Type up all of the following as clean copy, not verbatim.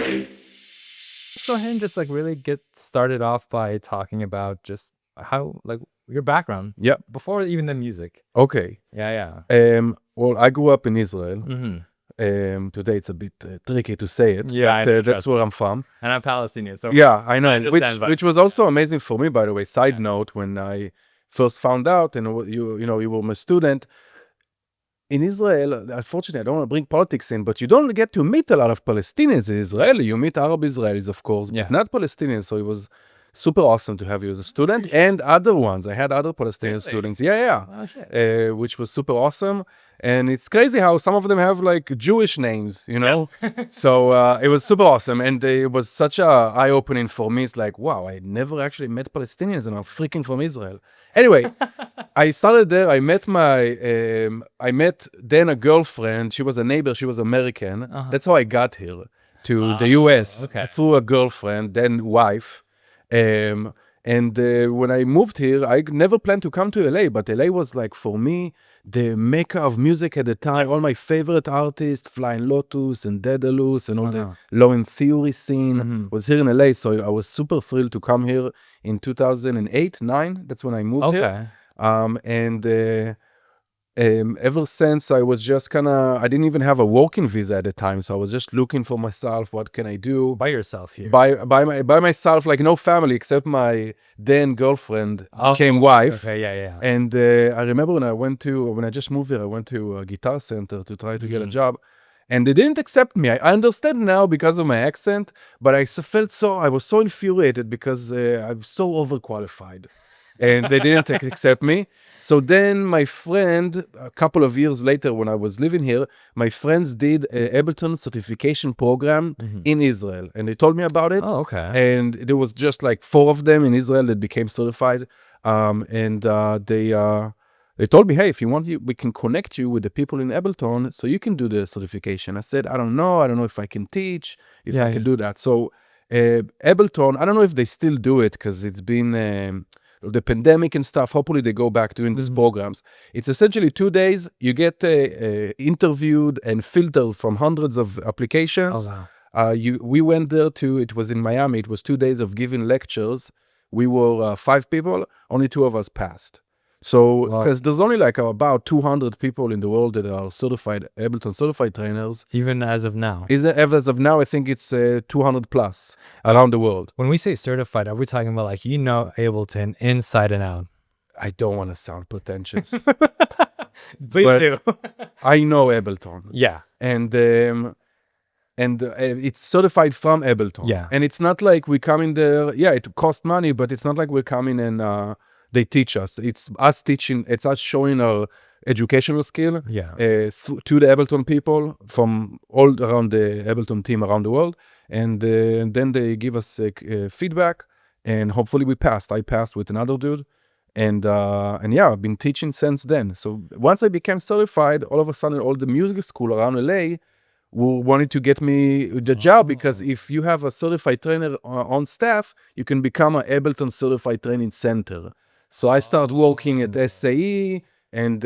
Let's go ahead and just like really get started off by talking about just how like your background. Yeah. Before even the music. Okay. Yeah. Well, I grew up in Israel. Mm-hmm. Today it's a bit tricky to say it. Yeah, but that's where I'm from. And I'm Palestinian, so Yeah, I know. understand, Which was also amazing for me, by the way. Side note, when I first found out, and you were my student in Israel. Unfortunately, I don't want to bring politics in, but you don't get to meet a lot of Palestinians in Israel. You meet Arab Israelis, of course, but not Palestinians. So it was super awesome to have you as a student and other ones. I had other Palestinian students. Yeah. Oh, shit. Which was super awesome. And it's crazy how some of them have like Jewish names, you know? So it was super awesome. And it was such a eye-opening for me. It's like, wow, I never actually met Palestinians and I'm freaking from Israel. Anyway, I started there. I met then a girlfriend. She was a neighbor. She was American. That's how I got here to the US through a girlfriend, then wife. When I moved here, I never planned to come to LA, but LA was like, for me, the mecca of music at the time. All my favorite artists, Flying Lotus and Daedalus and all the low-end theory scene was here in LA. So I was super thrilled to come here in 2008, 9. That's when I moved here. Ever since, I was just I didn't even have a working visa at the time. So I was just looking for myself. What can I do? By yourself here? By myself, like no family except my then girlfriend became wife. Okay, yeah. And I remember when I just moved here, I went to a guitar center to try to get a job. And they didn't accept me. I understand now because of my accent, but I was so infuriated because I'm so overqualified. And they didn't accept me. So then my friend, a couple of years later when I was living here, my friends did an Ableton certification program in Israel. And they told me about it. Oh, okay. And there was just like 4 of them in Israel that became certified. They told me, hey, if you want, we can connect you with the people in Ableton so you can do the certification. I said, I don't know if I can teach, if I can do that. So Ableton, I don't know if they still do it because it's been... the pandemic and stuff, hopefully they go back doing these programs. It's essentially 2 days. You get interviewed and filtered from hundreds of applications. Oh, wow. We went there it was in Miami. It was 2 days of giving lectures. We were 5 people. Only 2 of us passed. So, because there's only like about 200 people in the world that are certified, Ableton certified trainers. Even as of now? As of now, I think it's 200 plus around the world. When we say certified, are we talking about like, Ableton inside and out? I don't want to sound pretentious. Please do. I know Ableton. Yeah. And it's certified from Ableton. Yeah. And it's not like we come in there. Yeah, it costs money, but it's not like we're coming and they teach us. It's us teaching. It's us showing our educational skill to the Ableton people from all around the Ableton team around the world. And then they give us feedback. And hopefully we passed. I passed with another dude. And yeah, I've been teaching since then. So once I became certified, all of a sudden, all the music school around LA wanted to get me the job, because if you have a certified trainer on staff, you can become an Ableton certified training center. So I started working at SAE and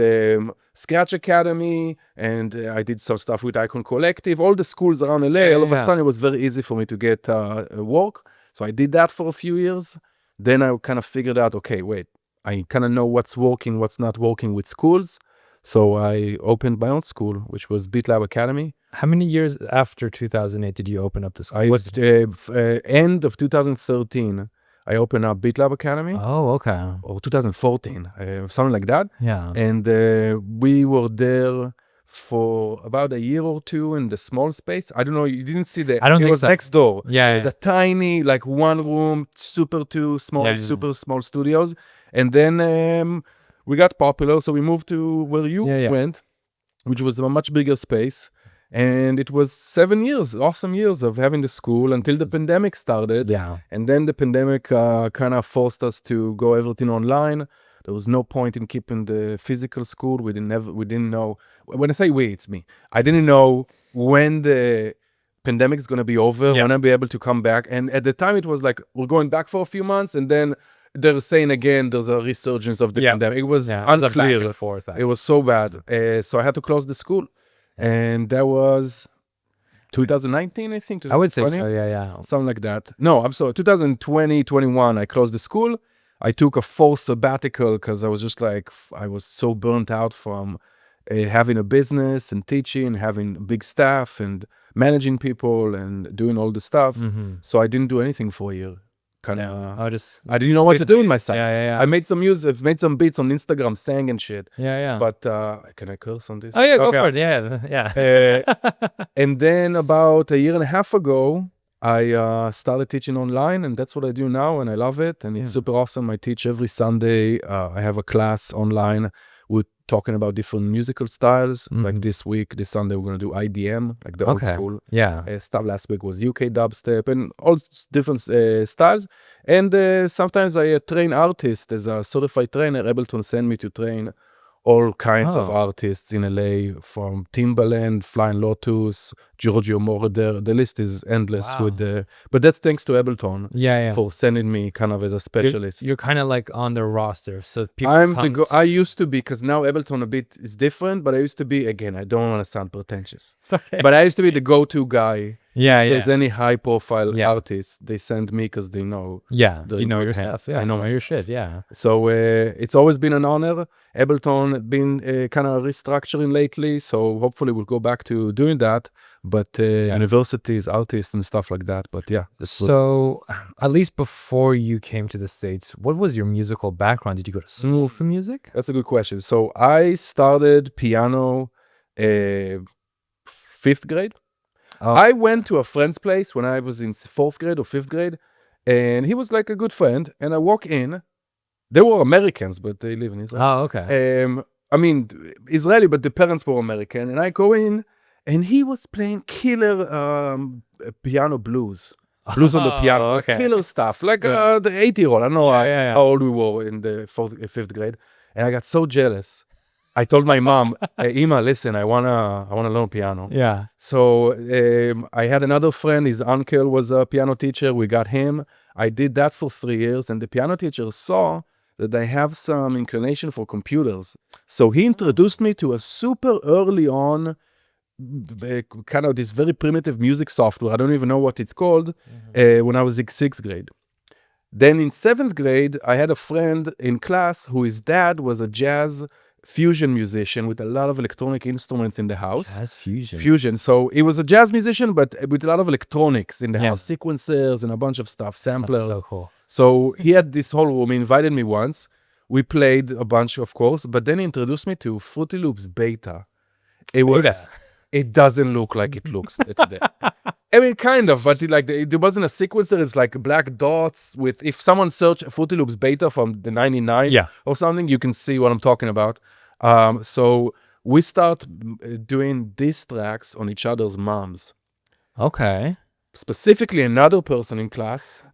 Scratch Academy, and I did some stuff with Icon Collective, all the schools around LA. All of a sudden, it was very easy for me to get work. So I did that for a few years. Then I kind of figured out, okay, wait, I kind of know what's working, what's not working with schools. So I opened my own school, which was BeatLab Academy. How many years after 2008 did you open up the school? End of 2013, I opened up BeatLab Academy. Oh, okay. Or 2014, something like that. Yeah. And we were there for about a year or two in the small space. I don't know, you didn't see I don't think it was so. next door. Yeah. It was a tiny, like 1 room, super small studios. And then we got popular, so we moved to where you went, which was a much bigger space. And it was 7 years, awesome years of having the school until the pandemic started. Yeah. And then the pandemic kind of forced us to go everything online. There was no point in keeping the physical school. We didn't know. When I say we, it's me. I didn't know when the pandemic is going to be over, when I'll be able to come back. And at the time, it was like, we're going back for a few months, and then they're saying again, there's a resurgence of the pandemic. It was unclear. Back and forth. It was so bad. So I had to close the school. And that was 2019, I think. I would say 2020? so, yeah. Something like that. No, I'm sorry. 2020, 21, I closed the school. I took a full sabbatical because I was just like, I was so burnt out from having a business and teaching, having a big staff and managing people and doing all the stuff. So I didn't do anything for a year. I didn't know what to do with myself. Yeah. I made some music, made some beats on Instagram, sang and shit. Yeah. But can I curse on this? Oh yeah, go for it. Yeah. And then about a year and a half ago, I started teaching online, and that's what I do now, and I love it, and it's super awesome. I teach every Sunday. I have a class online. We're talking about different musical styles. Like this Sunday, we're gonna do IDM, like the old school. Yeah. Stuff last week was UK dubstep and all different styles. And sometimes I train artists as a certified trainer. Ableton send me to train all kinds of artists in LA, from Timbaland, Flying Lotus, Giorgio Moroder. The list is endless but that's thanks to Ableton for sending me kind of as a specialist. You're kind of like on their roster, so people I used to be, because now Ableton a bit is different, but I used to be, again, I don't want to sound pretentious. It's okay. But I used to be the go-to guy. If there's any high-profile artist, they send me because they know. You know your stuff. I know your shit. Yeah. So it's always been an honor. Ableton been kind of restructuring lately, so hopefully we'll go back to doing that. But universities, artists, and stuff like that. But yeah. So at least before you came to the States, what was your musical background? Did you go to school for music? That's a good question. So I started piano 5th grade. I went to a friend's place when I was in 4th grade or 5th grade, and he was like a good friend. And I walk in. They were Americans, but they live in Israel. Oh, okay. I mean, Israeli, but the parents were American. And I go in, and he was playing killer piano blues. Blues on the piano. Killer stuff. Like the 8-year-old. I don't know how old we were in the 5th grade. And I got so jealous. I told my mom, Ima, listen, I wanna learn piano. Yeah. So I had another friend, his uncle was a piano teacher. We got him. I did that for 3 years, and the piano teacher saw that I have some inclination for computers. So he introduced me to a super early on, kind of this very primitive music software. I don't even know what it's called, when I was in 6th grade. Then in 7th grade, I had a friend in class whose dad was a jazz fusion musician with a lot of electronic instruments in the house. Jazz fusion. Fusion. So he was a jazz musician, but with a lot of electronics in the house, sequencers and a bunch of stuff, samplers. That's so cool. So he had this whole room. He invited me once. We played a bunch, of course, but then he introduced me to Fruity Loops Beta. It doesn't look like it looks today. I mean, kind of, but there wasn't a sequencer. It's like black dots with, if someone search Fruity Loops Beta from the 99 or something, you can see what I'm talking about. So we start doing diss tracks on each other's moms. Okay. Specifically, another person in class.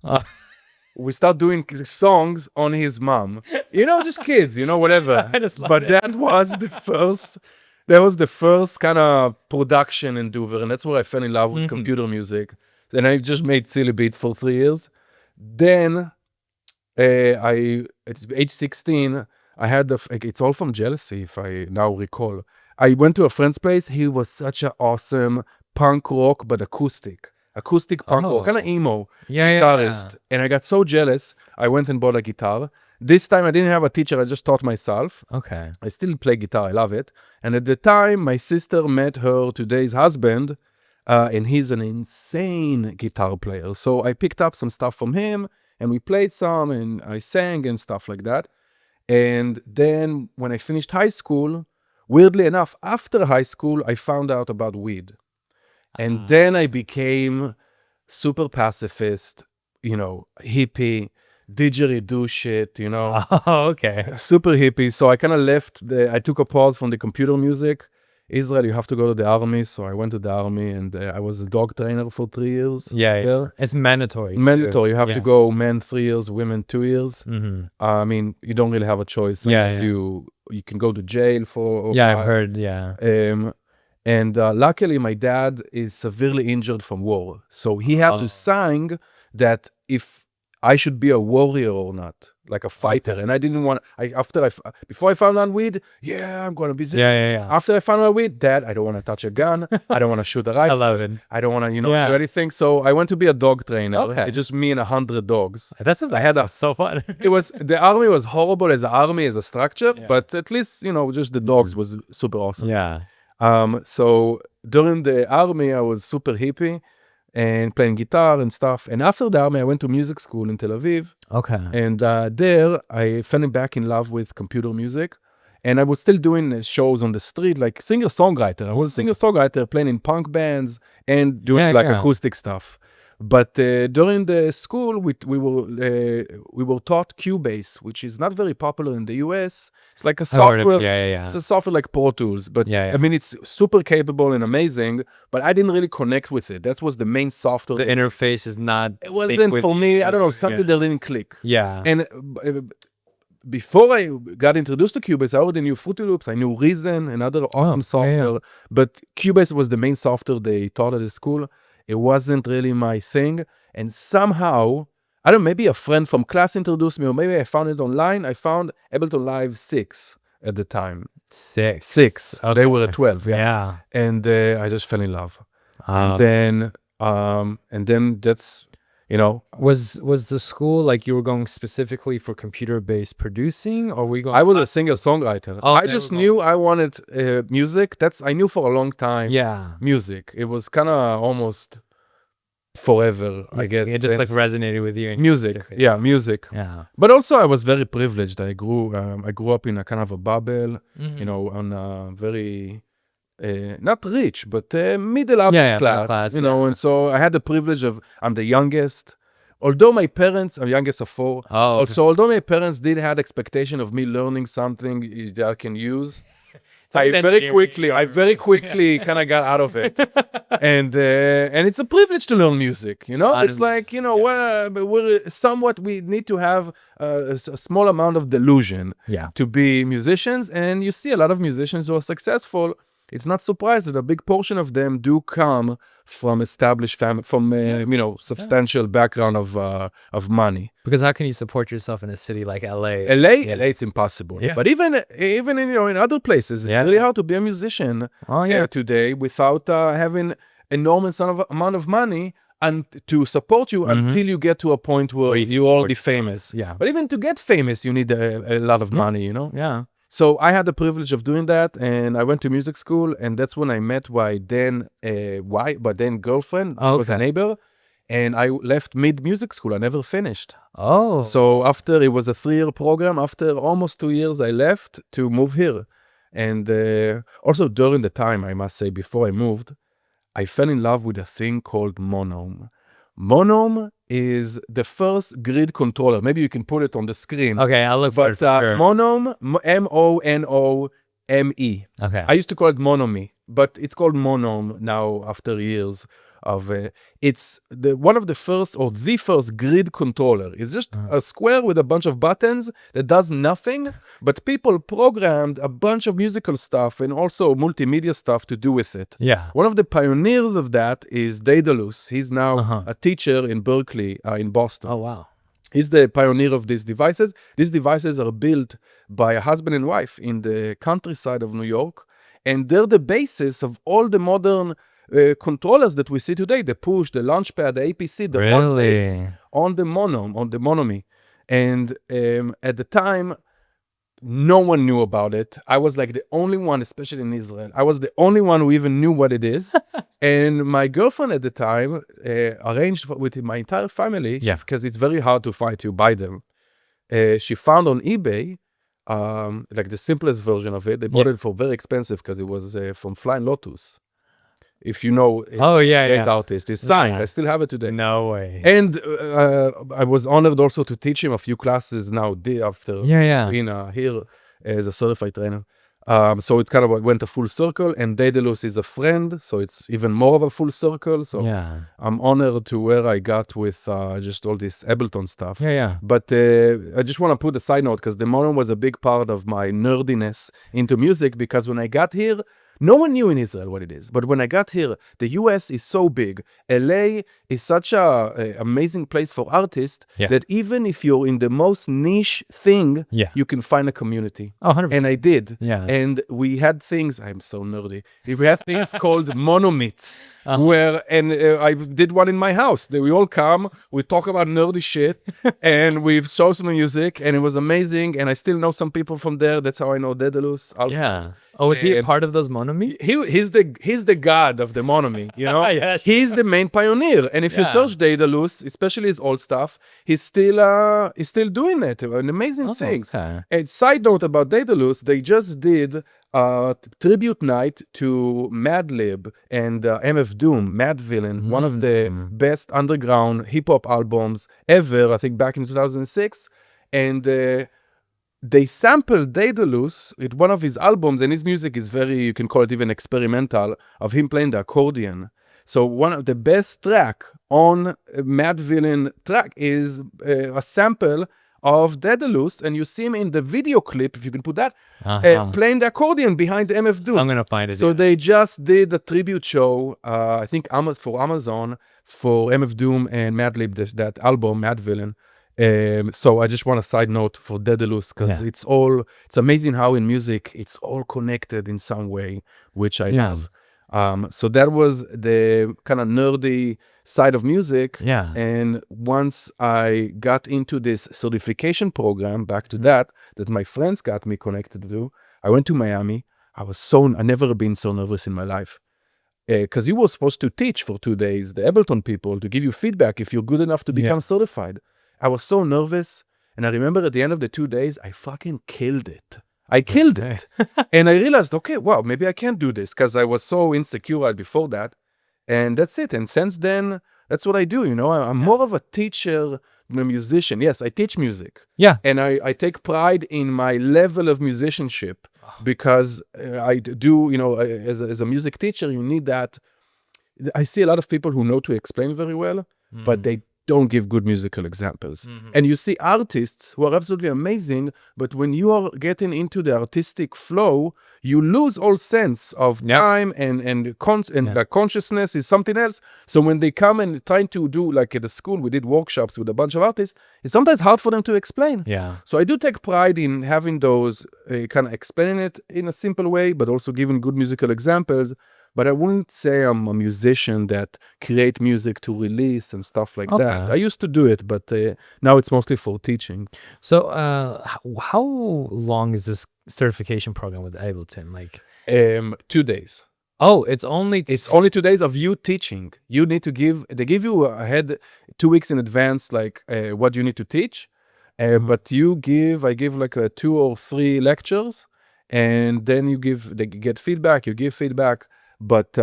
We start doing songs on his mom. Just kids, whatever. But that was the first kind of production in Dover, and that's where I fell in love with computer music. And I just made silly beats for 3 years. Then at age 16, I had it's all from jealousy, if I now recall. I went to a friend's place. He was such an awesome punk rock, but acoustic punk rock, kind of emo guitarist. And I got so jealous, I went and bought a guitar. This time I didn't have a teacher, I just taught myself. Okay. I still play guitar, I love it. And at the time, my sister met her today's husband, and he's an insane guitar player. So I picked up some stuff from him, and we played some, and I sang and stuff like that. And then when I finished high school, weirdly enough, after high school, I found out about weed. And then I became super pacifist, hippie, didgeridoo shit, Oh, okay. Super hippie. So I kind of I took a pause from the computer music. Israel, you have to go to the army. So I went to the army, and I was a dog trainer for 3 years. Yeah. It's mandatory. Mandatory. You have to go men 3 years, women 2 years. I mean, you don't really have a choice. Unless you can go to jail for... I've heard, And luckily, my dad is severely injured from war. So he had to sign that if I should be a warrior or not. like a fighter, and I didn't want. Before I found out weed, I'm gonna be. Yeah. After I found out weed, Dad, I don't want to touch a gun. I don't want to shoot a rifle. I love it. I don't want to, do anything. So I went to be a dog trainer. Okay. It's just me and 100 dogs. That's so fun. The army was horrible as an army, as a structure, but at least, just the dogs was super awesome. Yeah. So during the army, I was super hippie and playing guitar and stuff. And after the army, I went to music school in Tel Aviv. Okay. And there, I fell back in love with computer music. And I was still doing shows on the street, like singer-songwriter. I was a singer-songwriter playing in punk bands and doing acoustic stuff. But during the school, we were taught Cubase, which is not very popular in the US. It's like a software. It's a software like Pro Tools, but I mean, it's super capable and amazing. But I didn't really connect with it. That was the main software. The interface is not. It wasn't for me. I don't know, something that didn't click. Yeah. And before I got introduced to Cubase, I already knew Fruity Loops. I knew Reason and other awesome software. But Cubase was the main software they taught at the school. It wasn't really my thing. And somehow, I don't know, maybe a friend from class introduced me, or maybe I found it online. I found Ableton Live 6 at the time. 6. Okay. They were at 12. Yeah. And I just fell in love. And then that's, Was the school like you were going specifically for computer-based producing, or were you going? I was a singer-songwriter. I just knew I wanted music. I knew for a long time. Yeah. Music. It was kind of almost forever, I guess. It just like resonated with you. Music. Yeah, music. Yeah. But also I was very privileged. I grew up in a kind of a bubble, on a very not rich, but middle upper class, and so I had the privilege of, I'm the youngest. Although my parents, I'm youngest of 4. Oh, okay. Also, although my parents did have expectation of me learning something that I can use, I very quickly kind of got out of it. And it's a privilege to learn music, It's like, we need to have a small amount of delusion to be musicians. And you see a lot of musicians who are successful. It's not surprised that a big portion of them do come from established family, from substantial background of money. Because how can you support yourself in a city like LA? LA, it's impossible. Yeah. But even in other places, it's really hard to be a musician today without having enormous amount of money and to support you until you get to a point where you're already famous. Yeah. But even to get famous, you need a lot of money, Yeah. So I had the privilege of doing that, and I went to music school, and that's when I met my then girlfriend. She was a neighbor, and I left mid-music school. I never finished. Oh. So after, it was a 3-year program. After almost 2 years, I left to move here. And also during the time, I must say, before I moved, I fell in love with a thing called Monome. Monome is the first grid controller. Maybe you can put it on the screen. Okay, I'll look for it. Sure. Monome, Monome. Okay. I used to call it Monome, but it's called Monome now after years of it's one of the first or the first grid controller. It's just a square with a bunch of buttons that does nothing, but people programmed a bunch of musical stuff and also multimedia stuff to do with it. Yeah. One of the pioneers of that is dateh. He's now a teacher in Berklee in Boston. Oh, wow. He's the pioneer of these devices. These devices are built by a husband and wife in the countryside of New York, and they're the basis of all the modern controllers that we see today, the push, the launchpad, the APC, on the Monome. And at the time, no one knew about it. I was like the only one, especially in Israel. I was the only one who even knew what it is. And my girlfriend at the time arranged with my entire family, because it's very hard to buy them. She found on eBay, like the simplest version of it. They bought it for very expensive because it was from Flying Lotus. If you know, great artist, it's signed. I still have it today. No way. And I was honored also to teach him a few classes now after being here as a certified trainer. So it kind of went a full circle, and dateh is a friend, so it's even more of a full circle. So I'm honored to where I got with just all this Ableton stuff. But I just want to put a side note, because the Monome was a big part of my nerdiness into music, because when I got here, No one knew in Israel what it is. But when I got here, the US is so big. LA is such a amazing place for artists that even if you're in the most niche thing, you can find a community. Oh, 100%. And I did. Yeah. And we had things, I'm so nerdy. We had things called monomeets, where, and I did one in my house. We all come, we talk about nerdy shit, and we show some music, and it was amazing. And I still know some people from there. That's how I know Daedalus. Yeah. Oh, is he a part of those monomeets? He's the god of the monome, you know? He's the main pioneer. And if you search Daedalus, especially his old stuff, he's still doing it. An amazing things. Okay. And side note about Daedalus, they just did a tribute night to Madlib and MF Doom, Madvillain, one of the best underground hip-hop albums ever, I think back in 2006. And they sampled Daedalus with one of his albums, and his music is very, you can call it even experimental, of him playing the accordion. So one of the best track on Madvillain track is a sample of Daedalus, and you see him in the video clip, if you can put that, playing the accordion behind MF Doom. I'm going to find it. So they just did a tribute show, I think for Amazon, for MF Doom and Madlib, that album, Madvillain. So I just want a side note for Daedalus, because it's amazing how in music it's all connected in some way, which I love. So that was the kind of nerdy side of music. Yeah. And once I got into this certification program, back to that my friends got me connected to, I went to Miami. I never been so nervous in my life. Because you were supposed to teach for 2 days, the Ableton people, to give you feedback if you're good enough to become certified. I was so nervous. And I remember at the end of the 2 days, I fucking killed it. I killed it. And I realized, okay, wow, maybe I can't do this, because I was so insecure right before that. And that's it. And since then, that's what I do. You know, I'm more of a teacher than a musician. Yes, I teach music. Yeah. And I take pride in my level of musicianship, because I do, you know, as a music teacher, you need that. I see a lot of people who know to explain very well, but they don't give good musical examples. And you see artists who are absolutely amazing, but when you are getting into the artistic flow, you lose all sense of time and consciousness is something else. So when they come and trying to do, like at the school, we did workshops with a bunch of artists, it's sometimes hard for them to explain. Yeah. So I do take pride in having those, kind of explaining it in a simple way, but also giving good musical examples. But I wouldn't say I'm a musician that create music to release and stuff like that. I used to do it, but now it's mostly for teaching. So how long is this certification program with Ableton? Like 2 days. Oh, it's only 2 days of you teaching. You need to they give you ahead 2 weeks in advance, like what you need to teach. But I give like 2 or 3 lectures, and then they get feedback, you give feedback. But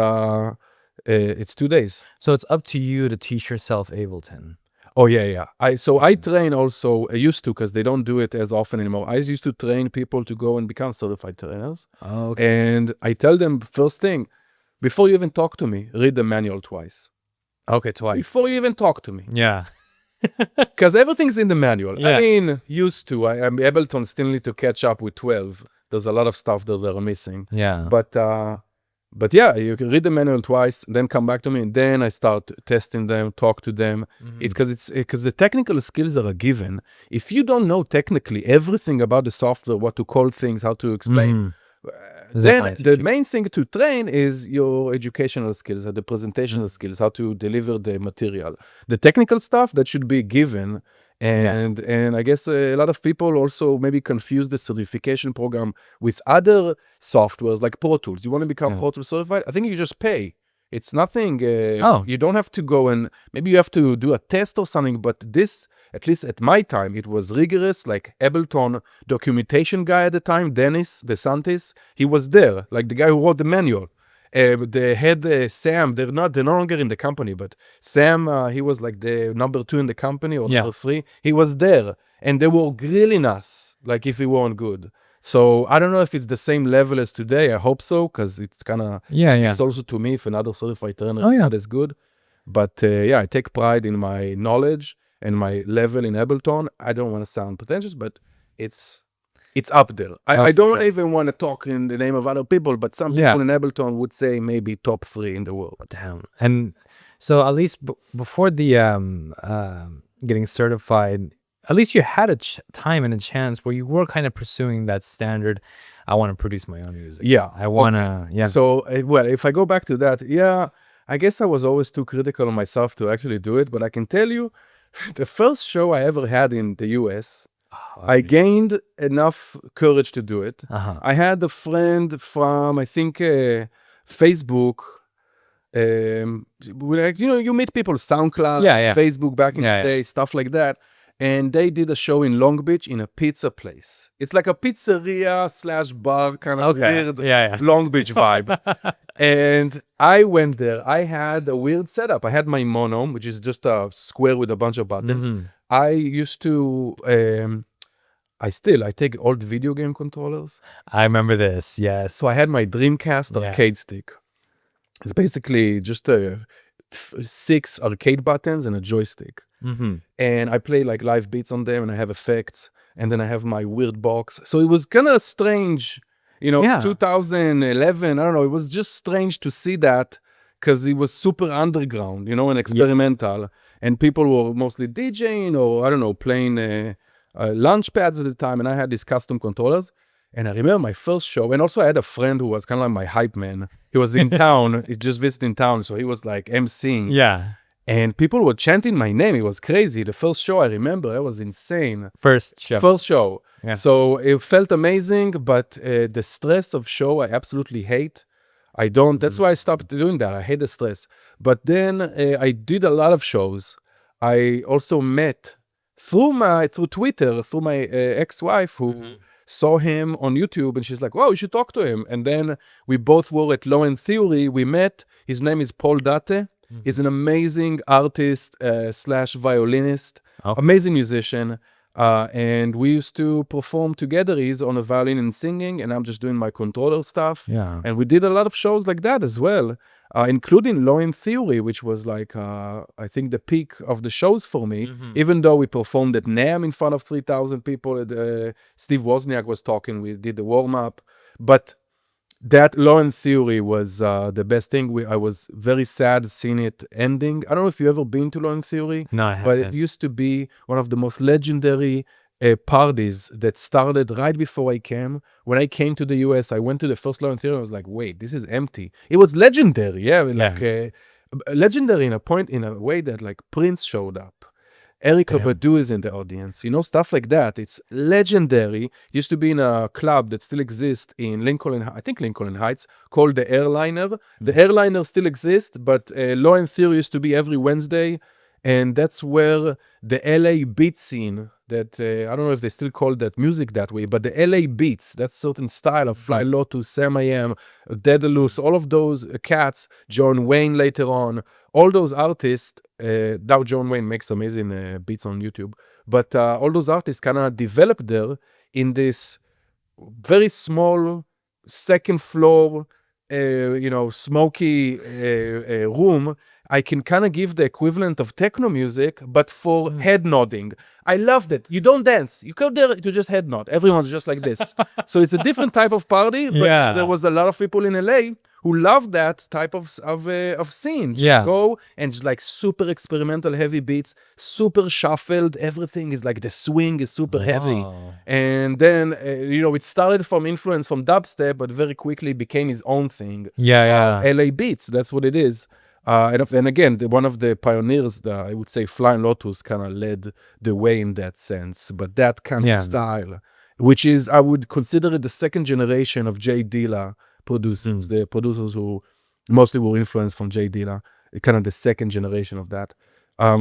it's 2 days. So it's up to you to teach yourself Ableton. Oh, yeah. I train also, I used to, because they don't do it as often anymore. I used to train people to go and become certified trainers. Oh, okay. And I tell them, first thing, before you even talk to me, read the manual twice. Okay, twice. Before you even talk to me. Yeah. Because everything's in the manual. Yeah. I mean, used to. I'm Ableton still need to catch up with 12. There's a lot of stuff that they're missing. Yeah. But yeah, you can read the manual twice, then come back to me, and then I start testing them, talk to them. It's because the technical skills are a given. If you don't know technically everything about the software, what to call things, how to explain, then the main thing to train is your educational skills, the presentational skills, how to deliver the material. The technical stuff, that should be given. And I guess a lot of people also maybe confuse the certification program with other softwares like Pro Tools. You want to become Pro Tools certified? I think you just pay. It's nothing. You don't have to go and maybe you have to do a test or something. But this, at least at my time, it was rigorous. Like Ableton documentation guy at the time, Dennis DeSantis, he was there, like the guy who wrote the manual. The head Sam, they're no longer in the company, but Sam, he was like the number 2 in the company or number 3. He was there, and they were grilling us like if we weren't good. So I don't know if it's the same level as today. I hope so, because it's kind of speaks also to me if another certified trainer is not as good. But I take pride in my knowledge and my level in Ableton. I don't want to sound pretentious, but it's it's up there. I don't even want to talk in the name of other people, but some people in Ableton would say maybe top 3 in the world. Damn. And so at least before the getting certified, at least you had a time and a chance where you were kind of pursuing that standard. I want to produce my own music. Yeah. I want to, So, well, if I go back to that, I guess I was always too critical of myself to actually do it. But I can tell you, the first show I ever had in the US, I gained enough courage to do it. I had a friend from, I think, Facebook. Like, you meet people, SoundCloud, Facebook back in the day, stuff like that. And they did a show in Long Beach in a pizza place. It's like a pizzeria / bar kind of weird Long Beach vibe. And I went there. I had a weird setup. I had my Monome, which is just a square with a bunch of buttons. I used to, I take old video game controllers. I remember this, yes. So I had my Dreamcast arcade stick. It's basically just 6 arcade buttons and a joystick. And I play like live beats on them, and I have effects, and then I have my weird box. So it was kind of strange, 2011, I don't know, it was just strange to see that, because it was super underground, and experimental, and people were mostly DJing or, I don't know, playing launch pads at the time, and I had these custom controllers. And I remember my first show, and also I had a friend who was kind of like my hype man. He was in town, he just visited town, so he was like emceeing. Yeah. And people were chanting my name. It was crazy. The first show I remember, it was insane. First show. Yeah. So it felt amazing, but the stress of show I absolutely hate. I don't, that's why I stopped doing that. I hate the stress. But then I did a lot of shows. I also met through Twitter, through my ex-wife who saw him on YouTube, and she's like, wow, you should talk to him. And then we both were at Low End Theory. We met. His name is Paul Dateh. He's an amazing artist / violinist, amazing musician. And we used to perform together. He's on a violin and singing, and I'm just doing my controller stuff. Yeah. And we did a lot of shows like that as well, including Low End Theory, which was like, I think, the peak of the shows for me, even though we performed at NAMM in front of 3,000 people. Steve Wozniak was talking, we did the warm-up. But that Low End Theory was the best thing. I was very sad seeing it ending. I don't know if you've ever been to Low End Theory. No, I haven't. But it used to be one of the most legendary parties that started right before I came. When I came to the US, I went to the first Low End Theory. I was like, wait, this is empty. It was legendary, like legendary in a way that like Prince showed up. Erykah Badu is in the audience, stuff like that. It's legendary. It used to be in a club that still exists in Lincoln Heights, called the Airliner. The Airliner still exists, but Low End Theory used to be every Wednesday, and that's where the LA beat scene, that I don't know if they still call that music that way, but the LA beats, that certain style of Fly Lotus, Sam I Am, Daedalus, all of those cats, John Wayne later on, all those artists. Now John Wayne makes amazing beats on YouTube, but all those artists kind of developed there in this very small second floor, smoky room. I can kind of give the equivalent of techno music, but for head nodding. I loved it. You don't dance. You go there to just head nod. Everyone's just like this. So it's a different type of party, but there was a lot of people in LA who loved that type of scene. Just go and just like super experimental heavy beats, super shuffled. Everything is like the swing is super heavy. And then, it started from influence from dubstep, but very quickly became his own thing. LA beats, that's what it is. And again, one of the pioneers, I would say Flying Lotus kind of led the way in that sense. But that kind of style, which is, I would consider it the second generation of Jay Dilla producers, the producers who mostly were influenced from Jay Dilla, kind of the second generation of that.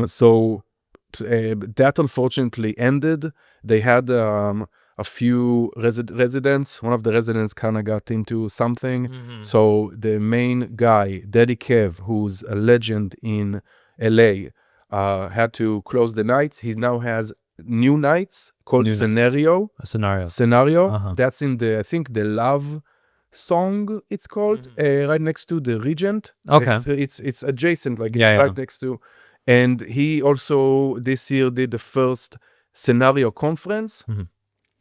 So that unfortunately ended. They had a few residents. One of the residents kind of got into something. So the main guy, Dedikev, who's a legend in LA, had to close the nights. He now has new nights called Scenario. Scenario. That's in I think the Love Song, it's called, right next to the Regent. Okay. It's adjacent, like it's right next to. And he also this year did the first Scenario conference.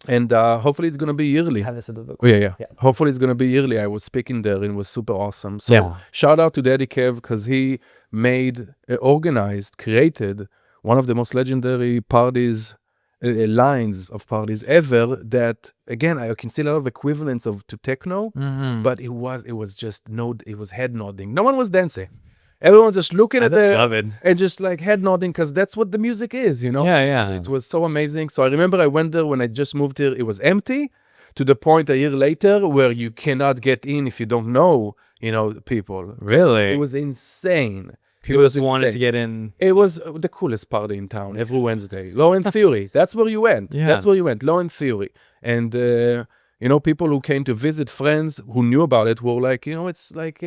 And hopefully it's going to be yearly. Have this in the book. Oh, yeah. Hopefully it's going to be yearly. I was speaking there and it was super awesome. So shout out to A.K.A because he made, organized, created one of the most legendary parties, lines of parties ever that, again, I can see a lot of equivalents to techno, but it was just it was head nodding. No one was dancing. Everyone's just looking at it and just like head nodding because that's what the music is, you know? So it was so amazing. So I remember I went there when I just moved here. It was empty to the point a year later where you cannot get in if you don't know, you know, people. Really? It was insane. People just wanted to get in. It was the coolest party in town every Wednesday. Law and Theory. That's where you went. That's where you went. Law and Theory. And, you know, people who came to visit, friends who knew about it were like, you know, it's like...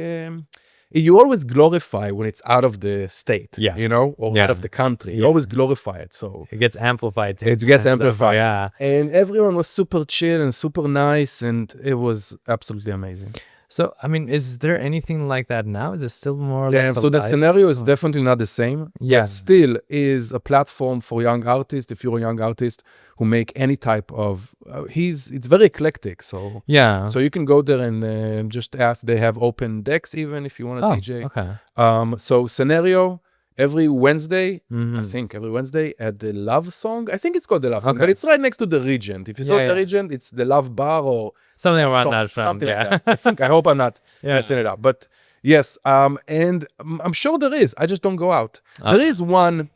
you always glorify when it's out of the state, you know, or out of the country. You always glorify it. So it gets amplified. It gets amplified. And everyone was super chill and super nice. And it was absolutely amazing. So, I mean, is there anything like that now? Is it still more or less so the scenario is definitely not the same. Yeah. Still is a platform for young artists. If you're a young artist who make any type of, it's very eclectic. So so you can go there and just ask. They have open decks even if you want to DJ. Okay. So scenario every Wednesday, I think every Wednesday at the Love Song. I think it's called the Love Song, but it's right next to the Regent. If you saw the Regent, it's the Love Bar or something around that. Something like that. I hope I'm not messing it up. But yes, and I'm sure there is. I just don't go out. There is one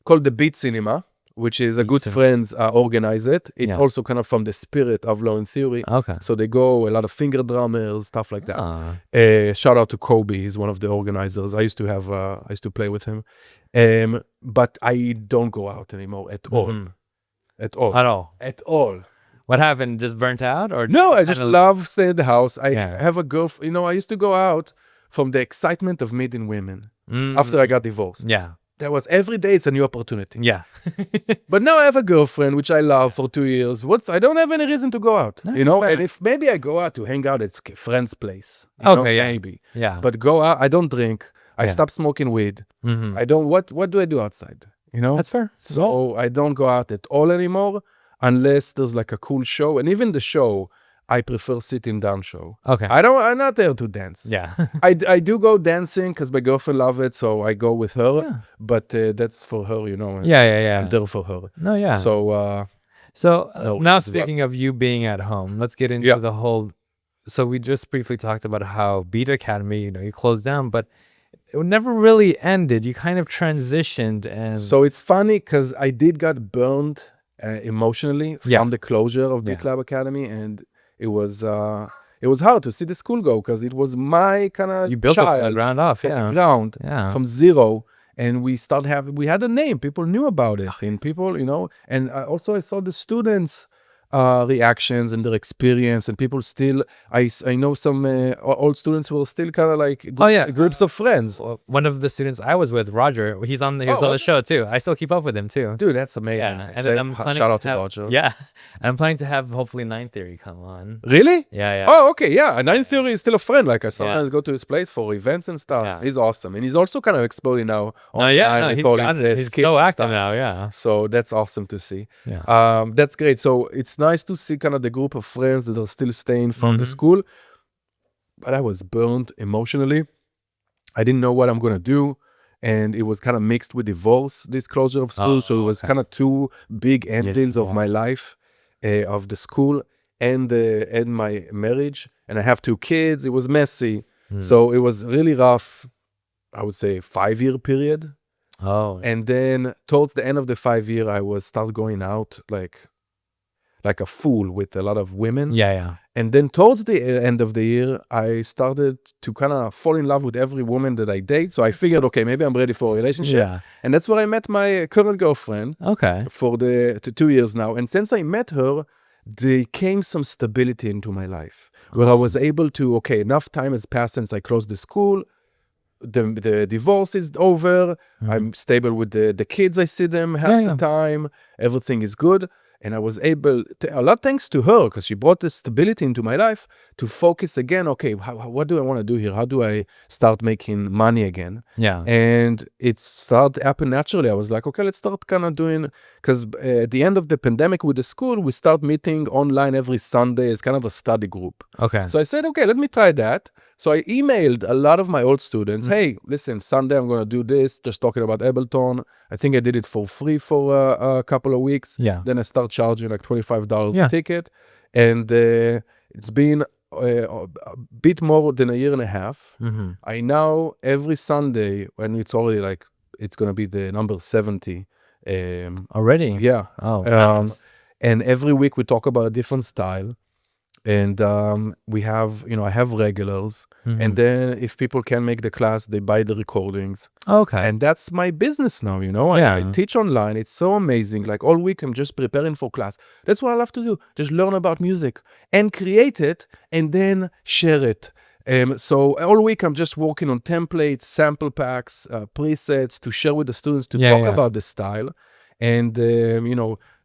called the Beat Cinema, which is a good friends organize it. It's also kind of from the spirit of Law and Theory. Okay. So they go, a lot of finger drummers, stuff like that. Shout out to Kobe. He's one of the organizers. I used to play with him. But I don't go out anymore at all. At all. At all. At all. What happened? Just burnt out? Or no, I just love staying at the house. I have a girlfriend. You know, I used to go out from the excitement of meeting women after I got divorced. Yeah. That was every day it's a new opportunity. Yeah. But now I have a girlfriend, which I love for 2 years. I don't have any reason to go out, you know? And if maybe I go out to hang out at a friend's place. Maybe. Yeah. But go out, I don't drink. I stopped smoking weed. I don't, what do I do outside? You know? That's fair. So I don't go out at all anymore unless there's like a cool show. And even the show, I prefer sitting down show. Okay. I'm not there to dance. Yeah. I do go dancing because my girlfriend loves it, so I go with her. Yeah. But that's for her, you know. Yeah. I'm there for her. No, yeah. So, now speaking of you being at home, let's get into the whole. So we just briefly talked about how Beat Academy, you know, you closed down, but it never really ended. You kind of transitioned, and so it's funny because I did get burned emotionally from the closure of Beat Lab Academy, and it was hard to see the school go because it was my kind of you built it from the ground up, from zero, and we had a name. People knew about it, and people, you know, and also I saw the students reactions and their experience, and people still, I know some old students who are still kind of like groups of friends. One of the students I was with, Roger, he was on the show too. I still keep up with him too. Dude, that's amazing. Yeah, and I'm planning shout out to Roger. Yeah, and I'm planning to have hopefully Nine Theory come on. Really? Yeah. Oh, okay, yeah. Nine Theory is still a friend. Like I sometimes go to his place for events and stuff. Yeah. He's awesome, and he's also kind of exploring now. He's so active now. Yeah. So that's awesome to see. Yeah. That's great. So it's nice to see kind of the group of friends that are still staying from the school. But I was burned emotionally. I didn't know what I'm going to do. And it was kind of mixed with divorce, this closure of school. So it was kind of two big endings of my life, of the school and my marriage. And I have 2 kids. It was messy. So it was really rough, I would say 5-year period. Oh. And then towards the end of the 5-year, I started going out like a fool with a lot of women. Yeah. And then towards the end of the year, I started to kind of fall in love with every woman that I date. So I figured, okay, maybe I'm ready for a relationship. Yeah. And that's where I met my current girlfriend. Okay. For the 2 years now. And since I met her, there came some stability into my life where I was able to, okay, enough time has passed since I closed the school. The divorce is over. I'm stable with the kids. I see them half the time. Everything is good. And I was able, a lot thanks to her, because she brought this stability into my life to focus again. Okay, what do I want to do here? How do I start making money again? Yeah. And it started to happen naturally. I was like, okay, let's start kind of doing, because at the end of the pandemic with the school, we start meeting online every Sunday as kind of a study group. Okay. So I said, okay, let me try that. So I emailed a lot of my old students, hey, listen, Sunday I'm going to do this, just talking about Ableton. I think I did it for free for a couple of weeks. Yeah. Then I start charging like $25 Yeah. a ticket. And it's been a bit more than a year and a half. I now, every Sunday, when it's already like, it's going to be the number 70. Already? Yeah. Oh, nice. And every week we talk about a different style. And we have, I have regulars. And then if people can make the class, they buy the recordings. Okay. And that's my business now, I teach online. It's so amazing. Like all week, I'm just preparing for class. That's what I love to do. Just learn about music and create it and then share it. So all week, I'm just working on templates, sample packs, presets to share with the students to talk about the style. And,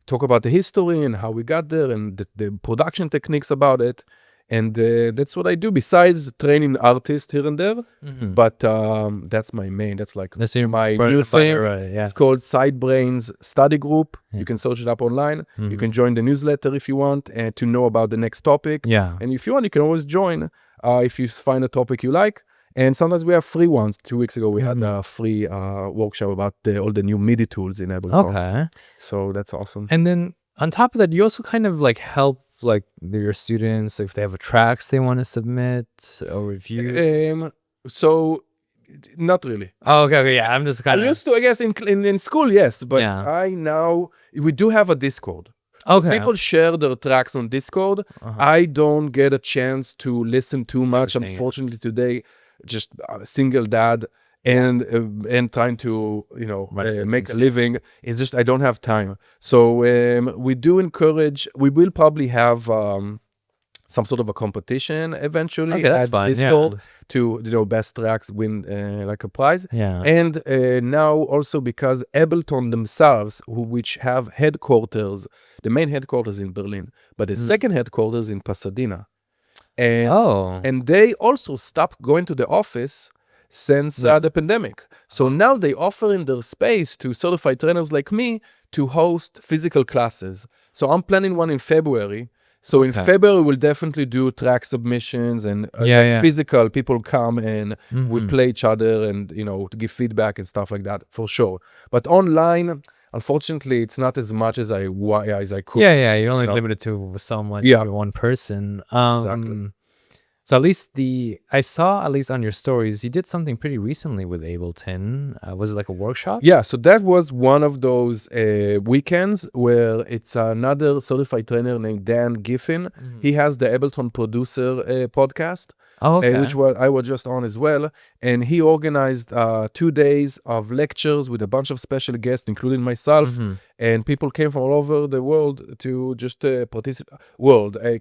talk about the history and how we got there and the production techniques about it. And that's what I do besides training artists here and there. But that's my main, that's my new thing. Right, yeah. It's called Sidebrains Study Group. You can search it up online. You can join the newsletter if you want and to know about the next topic. Yeah. And if you want, you can always join if you find a topic you like. And sometimes we have free ones. 2 weeks ago, we had a free workshop about all the new MIDI tools in Ableton. Okay. So that's awesome. And then on top of that, you also kind of like help like your students if they have tracks they want to submit or review. So not really. Oh, okay, yeah. I'm just kind of used to, I guess, in school, yes, but we do have a Discord. Okay. People share their tracks on Discord. I don't get a chance to listen too much, unfortunately, today. Just a single dad and trying to make a living. It's just I don't have time. So we do encourage. We will probably have some sort of a competition eventually at Discord to best tracks win like a prize. And now also because Ableton themselves, which have headquarters, the main headquarters in Berlin, but the second headquarters in Pasadena. And they also stopped going to the office since the pandemic. So now they offer in their space to certified trainers like me to host physical classes. So I'm planning one in February. So in February, we'll definitely do track submissions and physical. People come and we play each other and, to give feedback and stuff like that for sure. But online, unfortunately, it's not as much as I could. Yeah. You're only limited to so much for one person. Exactly. So at least I saw at least on your stories, you did something pretty recently with Ableton. Was it like a workshop? Yeah, so that was one of those weekends where it's another certified trainer named Dan Giffen. He has the Ableton Producer podcast. Which I was just on as well. And he organized 2 days of lectures with a bunch of special guests, including myself. And people came from all over the world to just participate.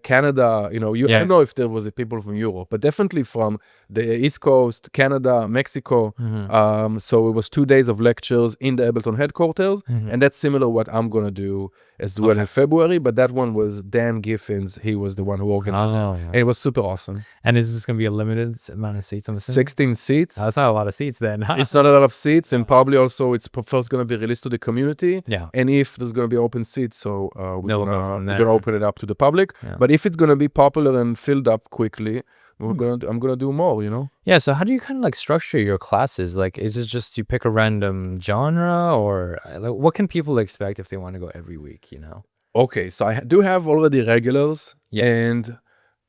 Canada, I don't know if there was people from Europe, but definitely from the East Coast, Canada, Mexico. So it was 2 days of lectures in the Ableton headquarters. And that's similar what I'm going to do as well in February. But that one was Dan Giffen's. He was the one who organized it. And it was super awesome. And is this going to be a limited amount of seats? 16 seats. That's not a lot of seats then. It's not a lot of seats. And probably also it's first going to be released to the community. Yeah. And if there's going to be open seats, so we're going to open it up to the public. Yeah. But if it's going to be popular and filled up quickly, I'm going to do more, Yeah, so how do you kind of like structure your classes? Like, is it just you pick a random genre or like, what can people expect if they want to go every week, Okay, so I do have already regulars and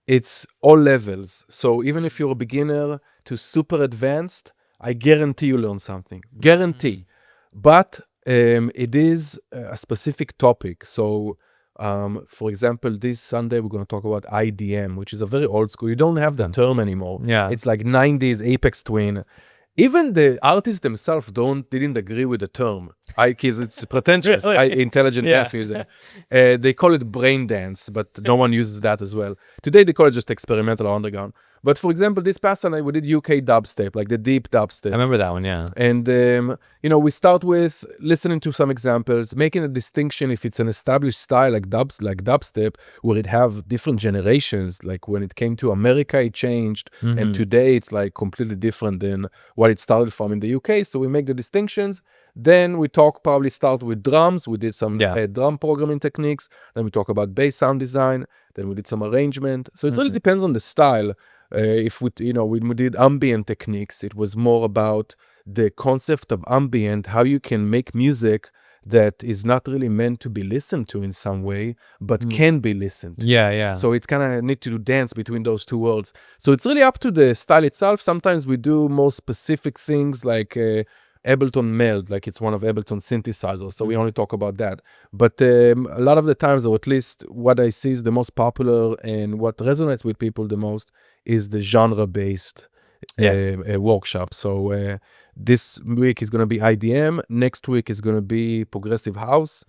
it's all levels. So even if you're a beginner to super advanced, I guarantee you learn something. Guarantee. But it is a specific topic. So, for example, this Sunday, we're going to talk about IDM, which is a very old school. You don't have that term anymore. Yeah. It's like 90s Apex Twin. Even the artists themselves didn't agree with the term. Because it's pretentious. Really? Intelligent Yeah. dance music. They call it brain dance, but no one uses that as well. Today they call it just experimental or underground. But for example, this past Sunday we did UK dubstep, like the deep dubstep. I remember that one, yeah. And you know, we start with listening to some examples, making a distinction if it's an established style like dubstep, where it have different generations. Like when it came to America, it changed, and today it's like completely different than what it started from in the UK. So we make the distinctions. Then we probably start with drums. We did some drum programming techniques. Then we talk about bass sound design. Then we did some arrangement. So it really depends on the style. If we, you know, when we did ambient techniques, it was more about the concept of ambient, how you can make music that is not really meant to be listened to in some way, but can be listened. Yeah. So it kind of need to dance between those two worlds. So it's really up to the style itself. Sometimes we do more specific things like Ableton Meld, like it's one of Ableton synthesizers. So we only talk about that. But a lot of the times, or at least what I see is the most popular and what resonates with people the most is the genre-based workshop. So this week is going to be IDM. Next week is going to be progressive house.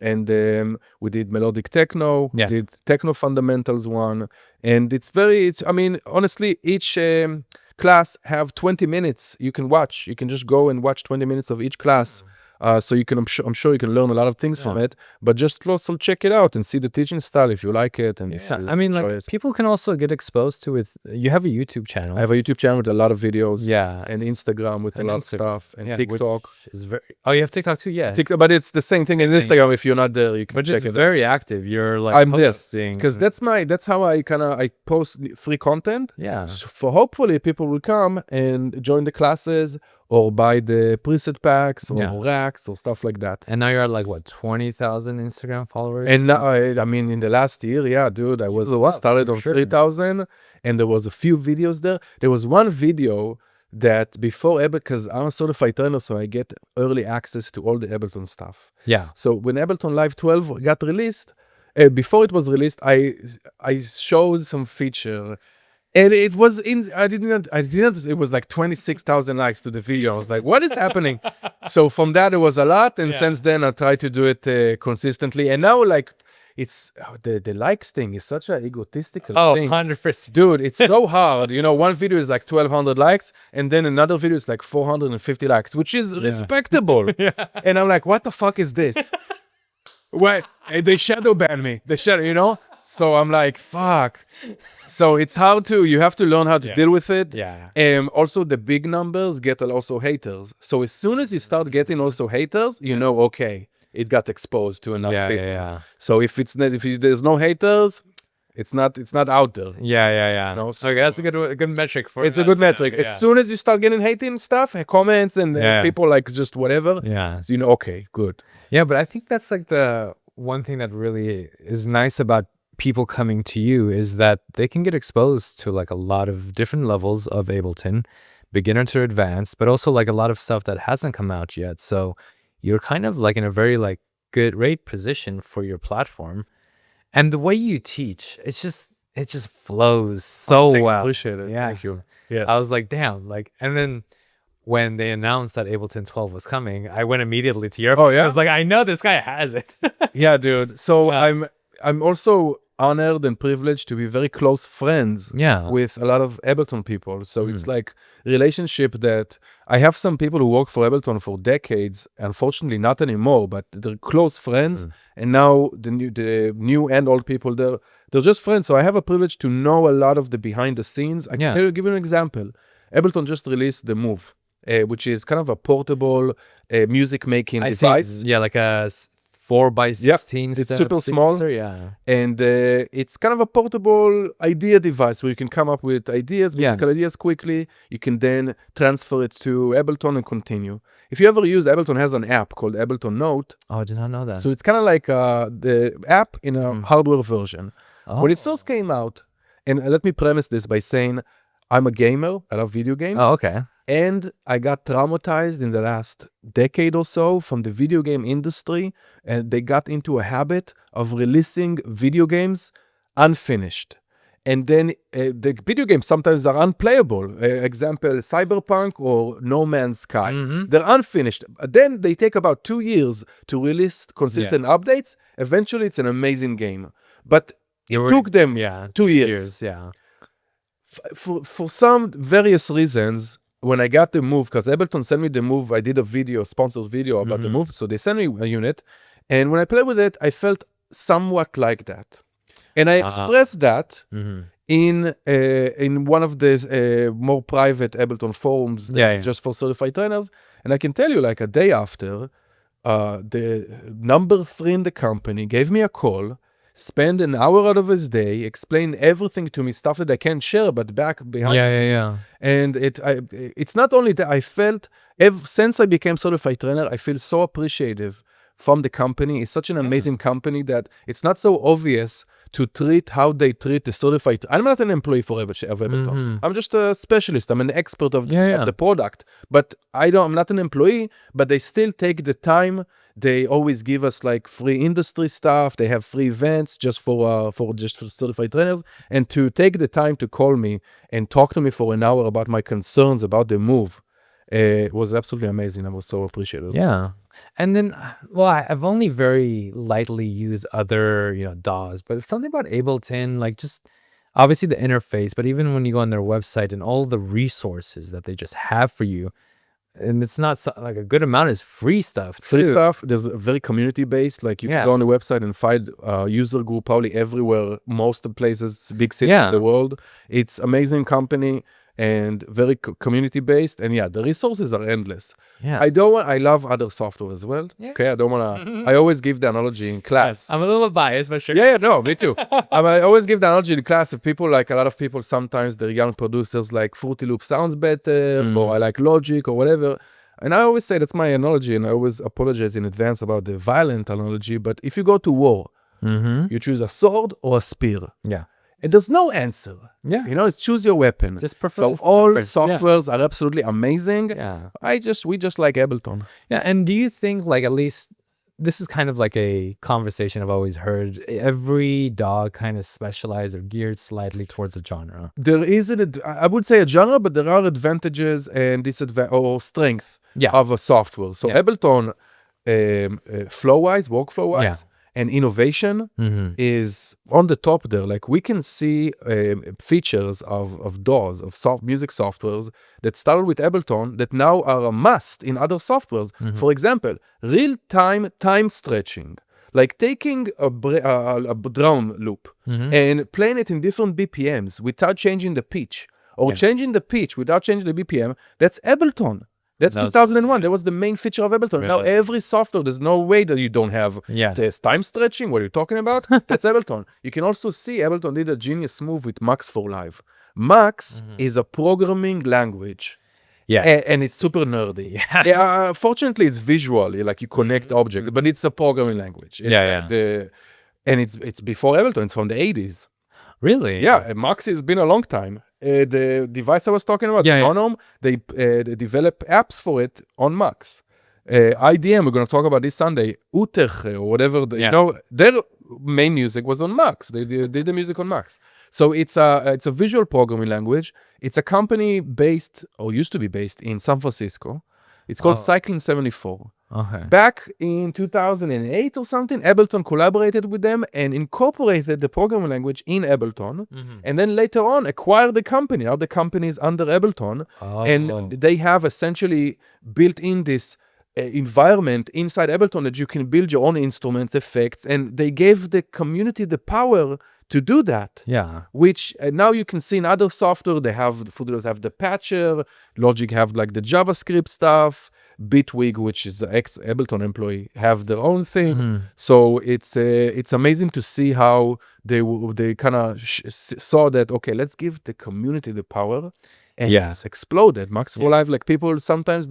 And we did melodic techno. We did techno fundamentals one. And I mean, honestly, each class have 20 minutes you can watch. You can just go and watch 20 minutes of each class. So you can, I'm sure you can learn a lot of things from it, but just also check it out and see the teaching style if you like it. And if you I mean, like it. people can also get exposed to it. You have a YouTube channel. I have a YouTube channel with a lot of videos. Yeah. And Instagram with a lot of stuff. And TikTok. Is very, oh, you have TikTok too? Yeah. TikTok, but it's the same thing in Instagram. If you're not there, you can check it out. But it's very active. You're like I'm posting. Because that's how I post free content. Yeah. So for hopefully people will come and join the classes or buy the preset packs or racks or stuff like that. And now you're at like what, 20,000 Instagram followers? And now, I mean, in the last year, dude, I was started on 3,000, and there was a few videos there. There was one video that before because I'm a certified trainer, so I get early access to all the Ableton stuff. Yeah. So when Ableton Live 12 got released, before it was released, I showed some feature. And it was I didn't, it was like 26,000 likes to the video. I was like, what is happening? So from that, it was a lot. And since then, I tried to do it consistently. And now, like, it's the likes thing is such an egotistical thing. 100%. Dude, it's so hard. You know, one video is like 1,200 likes, and then another video is like 450 likes, which is respectable. And I'm like, what the fuck is this? What? They shadow ban me. You know? So I'm like, fuck. So it's hard you have to learn how to deal with it. Yeah. Also, the big numbers get also haters. So as soon as you start getting also haters, you know, okay, it got exposed to enough people. Yeah. So if there's no haters, it's not out there. Yeah. No, okay, that's a good metric for it's a good metric. As soon as you start getting hating stuff, comments and people like just whatever, so you know, okay, good. Yeah, but I think that's like the one thing that really is nice about people coming to you is that they can get exposed to like a lot of different levels of Ableton, beginner to advanced, but also like a lot of stuff that hasn't come out yet. So you're kind of like in a very like great position for your platform. And the way you teach, it just flows so well. I appreciate it. Yeah. Thank you. Yes. I was like, damn, like, and then when they announced that Ableton 12 was coming, I went immediately to your place. I was like, I know this guy has it. Yeah, dude. So I'm also honored and privileged to be very close friends with a lot of Ableton people. So it's like relationship that I have some people who work for Ableton for decades, unfortunately not anymore, but they're close friends. And now the new and old people, they're just friends. So I have a privilege to know a lot of the behind the scenes. I can give you an example. Ableton just released the Move, which is kind of a portable music making device. Yeah, like a 4x16. It's super small. And it's kind of a portable idea device where you can come up with ideas, musical ideas quickly. You can then transfer it to Ableton and continue. If you ever use Ableton, has an app called Ableton Note. Oh, I did not know that. So it's kind of like the app in a hardware version. When it first came out, and let me premise this by saying I'm a gamer. I love video games. Oh, okay. And I got traumatized in the last decade or so from the video game industry, and they got into a habit of releasing video games unfinished. And then the video games sometimes are unplayable. Example, Cyberpunk or No Man's Sky. They're unfinished. Then they take about 2 years to release consistent updates. Eventually, it's an amazing game. But it took them 2 years. Yeah. For some various reasons, when I got the Move, because Ableton sent me the Move, I did a video, sponsored video about the Move. So they sent me a unit. And when I played with it, I felt somewhat like that. And I expressed that in one of the more private Ableton forums just for certified trainers. And I can tell you, like a day after, the number 3 in the company gave me a call, spend an hour out of his day, explain everything to me, stuff that I can't share, but back behind the scenes. And it's not only that I felt, since I became certified trainer, I feel so appreciative from the company. It's such an amazing company that it's not so obvious to treat how they treat the certified. I'm not an employee for Ableton. I'm just a specialist. I'm an expert of the product. But I'm not an employee, but they still take the time. They always give us like free industry stuff. They have free events just for certified trainers. And to take the time to call me and talk to me for an hour about my concerns about the Move, it was absolutely amazing. I was so appreciative. Yeah. And then, well, I've only very lightly used other, DAWs, but it's something about Ableton, like just obviously the interface, but even when you go on their website and all the resources that they just have for you, and it's not like a good amount is free stuff too. Free stuff. There's a very community-based, like you can go on the website and find a user group probably everywhere, most of the places, big cities in the world. It's amazing company. And very community-based, and the resources are endless. I love other software as well. Okay, I don't want to. I always give the analogy in class. I'm a little biased, but sure. No, me too. I always give the analogy in class. If people, like a lot of people, sometimes they're young producers, like Fruity Loop sounds better, or I like Logic or whatever. And I always say that's my analogy, and I always apologize in advance about the violent analogy. But if you go to war, you choose a sword or a spear. And there's no answer. It's choose your weapon. So all softwares are absolutely amazing. We just like Ableton. And do you think, like, at least this is kind of like a conversation I've always heard, every DAW kind of specialized or geared slightly towards a genre? There isn't, I would say a genre, but there are advantages and or strength of a software. So Ableton, workflow-wise, and innovation is on the top there. Like we can see features of DAWs, of music softwares that started with Ableton that now are a must in other softwares. For example, real-time time stretching. Like taking a drum loop and playing it in different BPMs without changing the pitch. Or changing the pitch without changing the BPM. That's Ableton. That's 2001. That was the main feature of Ableton. Really? Now, every software, there's no way that you don't have this time stretching. What are you talking about? That's Ableton. You can also see Ableton did a genius move with Max for Live. Max is a programming language. And it's super nerdy. Fortunately, it's visually, like you connect objects, but it's a programming language. It's and it's before Ableton. It's from the 80s. Really? Max has been a long time. The device I was talking about, Monome, they develop apps for it on Max. IDM, we're going to talk about this Sunday, Utrecht or whatever, their main music was on Max. They did the music on Max. So it's a visual programming language. It's a company based, or used to be based, in San Francisco. It's called Cycling 74. Back in 2008 or something, Ableton collaborated with them and incorporated the programming language in Ableton. And then later on acquired the company. Now the company is under Ableton. And they have essentially built in this environment inside Ableton that you can build your own instruments, effects. And they gave the community the power to do that. Which now you can see in other software. They have, Fruity Loops have the patcher. Logic have like the JavaScript stuff. Bitwig, which is the ex-Ableton employee, have their own thing. So it's amazing to see how they kind of saw that, okay, let's give the community the power. And it's exploded. Max for Live, like people, sometimes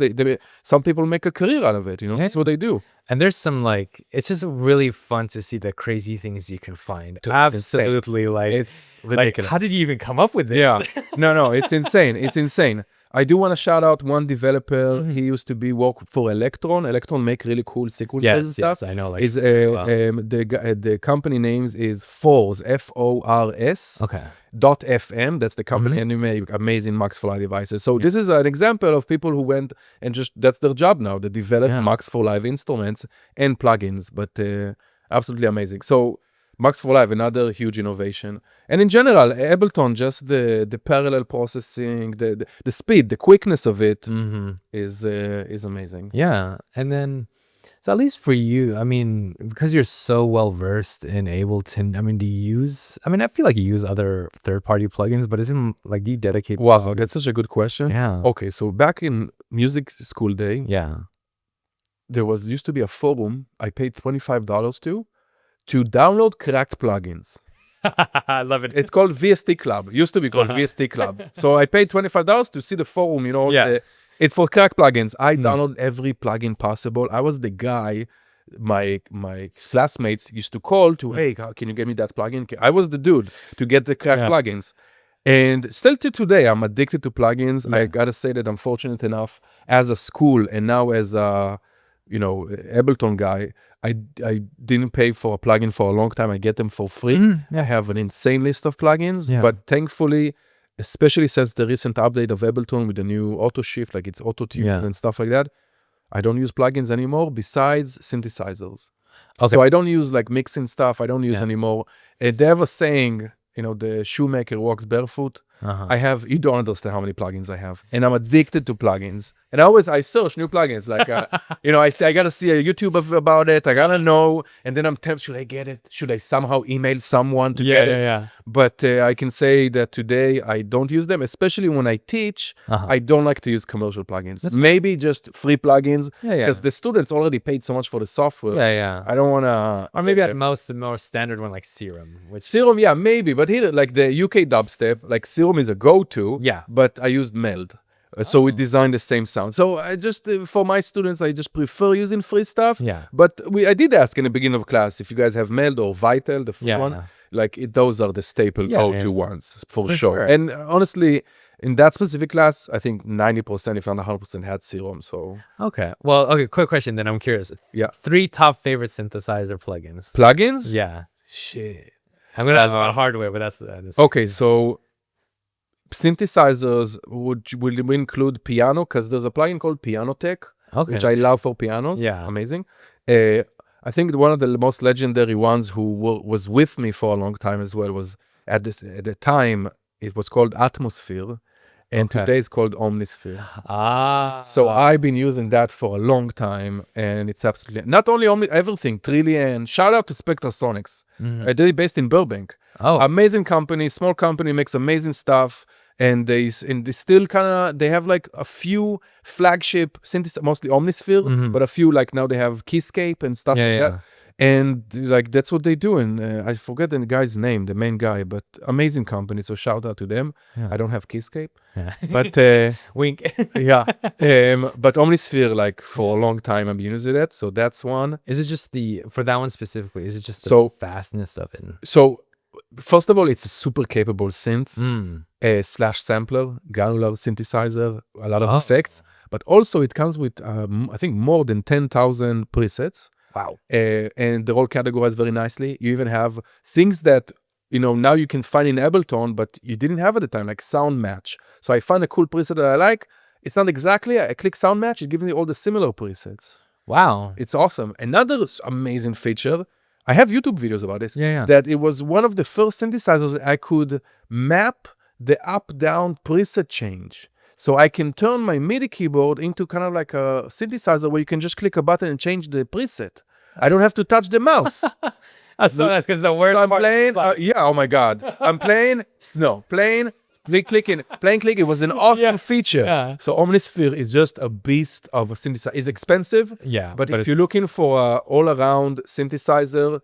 some people make a career out of it, that's what they do. And there's some, like, it's just really fun to see the crazy things you can find. Absolutely. Like, it's ridiculous. Like, how did you even come up with this? No, it's insane. It's insane. I do want to shout out one developer. He used to work for Electron. Electron make really cool sequences and stuff. Yes, I know. Like, The company names is Fors, F-O-R-S. okay. .fm, that's the company, and they make amazing Max for Live devices. So this is an example of people who went and just, that's their job now. They develop Max for Live instruments and plugins, but absolutely amazing. So Max for Live, another huge innovation. And in general, Ableton, just the parallel processing, the speed, the quickness of it is amazing. Yeah. And then, so at least for you, I mean, because you're so well versed in Ableton, I mean, do you use, I mean, I feel like you use other third-party plugins, but isn't like, do you dedicate? Wow, that's such a good question. Yeah. Okay, so back in music school day, there used to be a forum I paid $25 to download cracked plugins. I love it. It's called VST Club. It used to be called VST Club. So I paid $25 to see the forum, you know. It's for crack plugins. I download every plugin possible. I was the guy my classmates used to call to, hey, can you get me that plugin? I was the dude to get the crack plugins. And still to today, I'm addicted to plugins. I gotta say that I'm fortunate enough as a school and now as a, you know, Ableton guy, I didn't pay for a plugin for a long time. I get them for free. I have an insane list of plugins, but thankfully, especially since the recent update of Ableton with the new auto shift, like it's auto tune and stuff like that, I don't use plugins anymore besides synthesizers. So I don't use like mixing stuff. I don't use anymore. They have a saying, you know, the shoemaker walks barefoot. You don't understand how many plugins I have. And I'm addicted to plugins. And I search new plugins. Like, you know, I gotta see a YouTube about it. I gotta know. And then I'm tempted, should I get it? Should I somehow email someone to get it? But I can say that today I don't use them, especially when I teach. I don't like to use commercial plugins. Maybe just free plugins. Because the students already paid so much for the software. I don't want to... Or maybe at most the more standard one like Serum. Serum, yeah, maybe. But here, like the UK dubstep, like Serum is a go-to, but I used Meld. So we designed the same sound. So I just, for my students, I just prefer using free stuff. But I did ask in the beginning of class if you guys have Meld or Vital, the free one. Like those are the staple go-to ones for sure. And honestly, in that specific class, I think 90%, if not 100%, had Serum. So well, quick question. Then I'm curious. 3 top favorite synthesizer plugins. Plugins? Yeah. Shit. I'm gonna ask about hardware, but that's okay. So synthesizers will include piano because there's a plugin called Piano Tech, which I love for pianos. Amazing. I think one of the most legendary ones who was with me for a long time as well was at the time it was called Atmosphere, and today it's called Omnisphere. So I've been using that for a long time, and it's absolutely not only everything. Trillion. Shout out to Spectrasonics. They're based in Burbank. Amazing company, small company, makes amazing stuff. And they still they have like a few flagship synthesizers, mostly Omnisphere, but a few like now they have Keyscape and stuff like that. And like that's what they do. And I forget the guy's name, the main guy, but amazing company. So shout out to them. I don't have Keyscape, but wink. But Omnisphere, like for a long time I've been using it. So that's one. Is it just for that one specifically? Is it just the fastness of it? So first of all, it's a super capable synth slash sampler, granular synthesizer, a lot of effects, but also it comes with, I think, more than 10,000 presets. Wow. And they're all categorized very nicely. You even have things that, you know, now you can find in Ableton, but you didn't have at the time, like sound match. So I find a cool preset that I like. It's not exactly, I click sound match, it gives me all the similar presets. Wow. It's awesome. Another amazing feature, I have YouTube videos about it. Yeah. That it was one of the first synthesizers that I could map the up-down preset change. So I can turn my MIDI keyboard into kind of like a synthesizer where you can just click a button and change the preset. I don't have to touch the mouse. That's because the worst so I'm part playing, oh my God. I'm playing, playing, clicking. It was an awesome feature. So Omnisphere is just a beast of a synthesizer. It's expensive, but if you're looking for an all-around synthesizer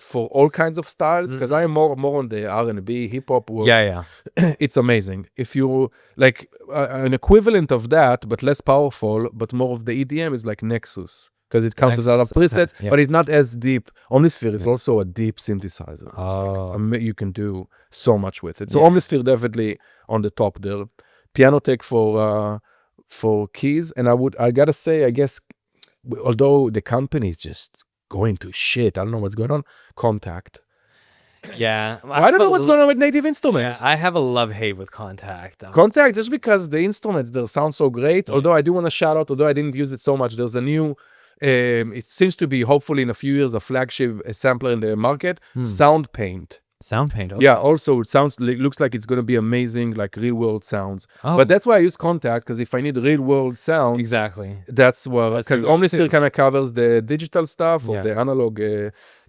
for all kinds of styles, because I am more on the R&B, hip-hop world, it's amazing. If you like an equivalent of that, but less powerful, but more of the EDM is like Nexus. Because it comes with a lot of presets, but it's not as deep. Omnisphere is also a deep synthesizer. Like, you can do so much with it. So Omnisphere definitely on the top there. Piano Tech for keys. And I gotta say, I guess, although the company is just going to shit, I don't know what's going on. Contact. Yeah. I don't know what's going on with Native Instruments. Yeah, I have a love-hate with Contact. Contact, just because the instruments, they sound so great. Although I do want to shout out, although I didn't use it so much, there's a new, it seems to be, hopefully in a few years, a flagship sampler in the market, SoundPaint. SoundPaint. Okay. Yeah, also it looks like it's going to be amazing, like real world sounds. Oh. But that's why I use Contact, because if I need real world sounds, Exactly. that's what, because Omnisphere kind of covers the digital stuff or the analog,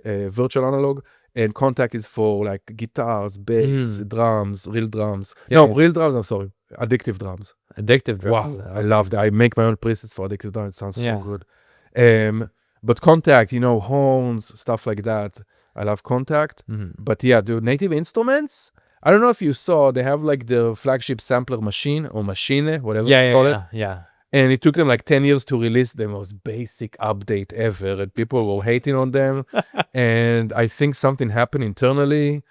virtual analog. And Contact is for like guitars, bass, drums, real drums. Real drums, I'm sorry. Addictive drums. Addictive drums. Wow, I love that. I make my own presets for addictive drums. It sounds so good. But Contact, horns, stuff like that. I love Contact. But yeah, the Native Instruments, I don't know if you saw, they have like the flagship sampler machine or machine, whatever you call it. Yeah. And it took them like 10 years to release the most basic update ever. And people were hating on them. And I think something happened internally.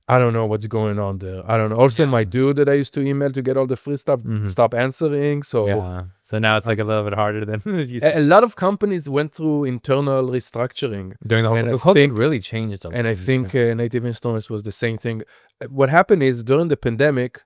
I don't know what's going on there. I don't know. Also, my dude that I used to email to get all the free stuff stopped answering. So so now it's like a little bit harder than it used to. A lot of companies went through internal restructuring. During the whole thing really changed. And I think Native Instruments was the same thing. What happened is during the pandemic,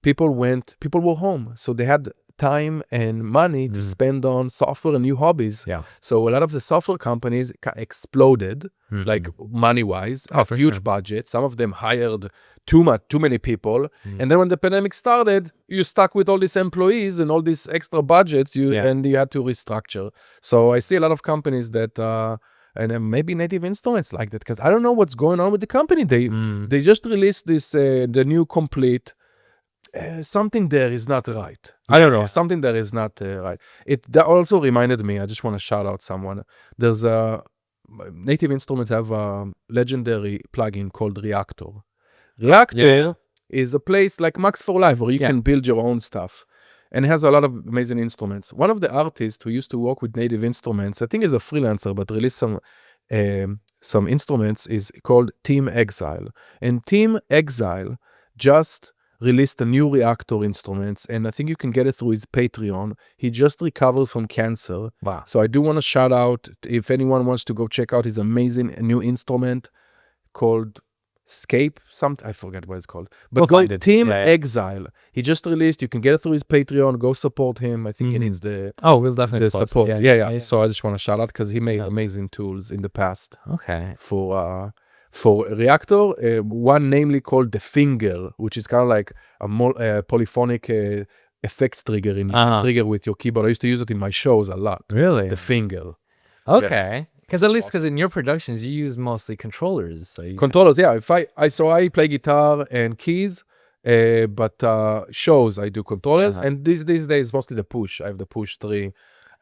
people were home. So they had time and money to spend on software and new hobbies. So a lot of the software companies exploded, like money-wise, huge budget. Some of them hired too many people. And then when the pandemic started, you stuck with all these employees and all these extra budgets, and you had to restructure. So I see a lot of companies that and then maybe Native Instruments like that, because I don't know what's going on with the company. They just released this the new Complete. Something there is not right. I don't know. Something there is not right. That also reminded me. I just want to shout out someone. There's Native Instruments have a legendary plugin called Reactor. Reactor is a place like Max for Live where you can build your own stuff, and it has a lot of amazing instruments. One of the artists who used to work with Native Instruments, I think is a freelancer, but released some instruments, is called Team Exile. And Team Exile just released a new Reactor instruments, and I think you can get it through his Patreon. He just recovered from cancer. Wow. So I do want to shout out, if anyone wants to go check out his amazing new instrument called Scape, I forget what it's called. But go Team Exile. He just released, you can get it through his Patreon, go support him. I think he needs the we'll definitely support. Yeah. So I just want to shout out because he made amazing tools in the past. Okay. For Reactor, one namely called the Finger, which is kind of like a polyphonic effects trigger in trigger with your keyboard. I used to use it in my shows a lot. Really? The Finger. Okay. Because at least because in your productions you use mostly controllers. So controllers, yeah. If I play guitar and keys, but shows I do controllers, and these days mostly the push. I have the push 3.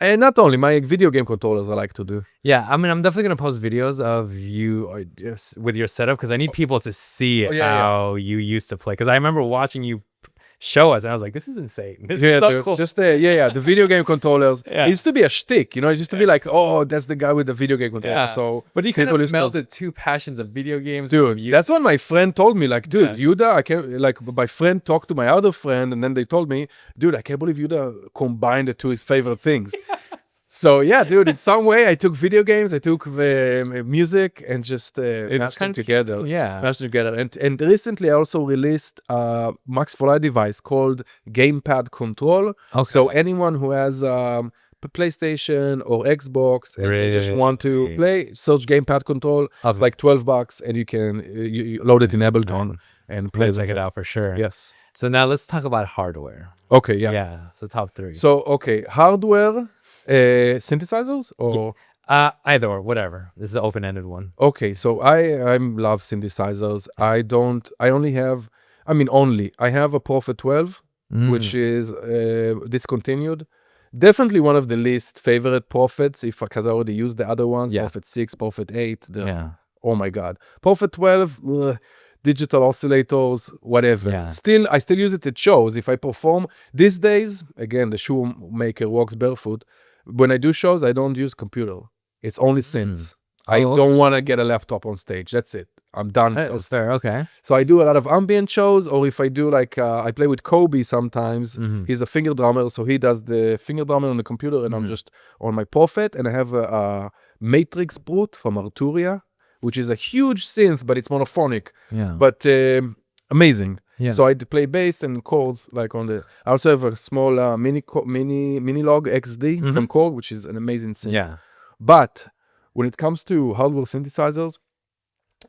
And not only my video game controllers I like to do. Yeah, I mean, I'm definitely going to post videos of you with your setup because I need people to see how you used to play. Because I remember watching you show us and I was like, this is insane. This is so cool. Just the video game controllers. It used to be a shtick, it used to be like, oh, that's the guy with the video game controller. So, but he kind of melted two passions of video games. Dude, that's what my friend told me. Like, dude, Yeuda, I can't, like, my friend talked to my other friend and then they told me, dude, I can't believe Yeuda combined the two his favorite things. So yeah, dude, in some way I took video games, I took music and just mashed them together. Mashed them together. And recently I also released a Max for Live device called Gamepad Control. Okay. So anyone who has PlayStation or Xbox and they just want to play, search Gamepad Control. It's like $12 and you can you load it in Ableton and play. Check it out for sure. Yes. So now let's talk about hardware. Okay, yeah. Yeah, so top 3. So, okay, hardware, synthesizers or? Either or, whatever. This is an open-ended one. Okay, so I love synthesizers. I have a Prophet 12, which is discontinued. Definitely one of the least favorite Prophets, because I already used the other ones, Prophet 6, Prophet 8. Oh my God. Prophet 12, digital oscillators, whatever. I still use it at shows. If I perform these days, again, the shoemaker walks barefoot. When I do shows, I don't use computer. It's only synths. I don't want to get a laptop on stage. That's it. I'm done. That's fair. Okay. So I do a lot of ambient shows, or if I do like, I play with Kobe sometimes. He's a finger drummer, so he does the finger drummer on the computer, and I'm just on my Prophet, and I have a Matrix Brute from Arturia, which is a huge synth, but it's monophonic. Yeah. But amazing. Yeah. So I play bass and chords like on the. I also have a small mini log XD from Korg, which is an amazing synth. Yeah. But when it comes to hardware synthesizers,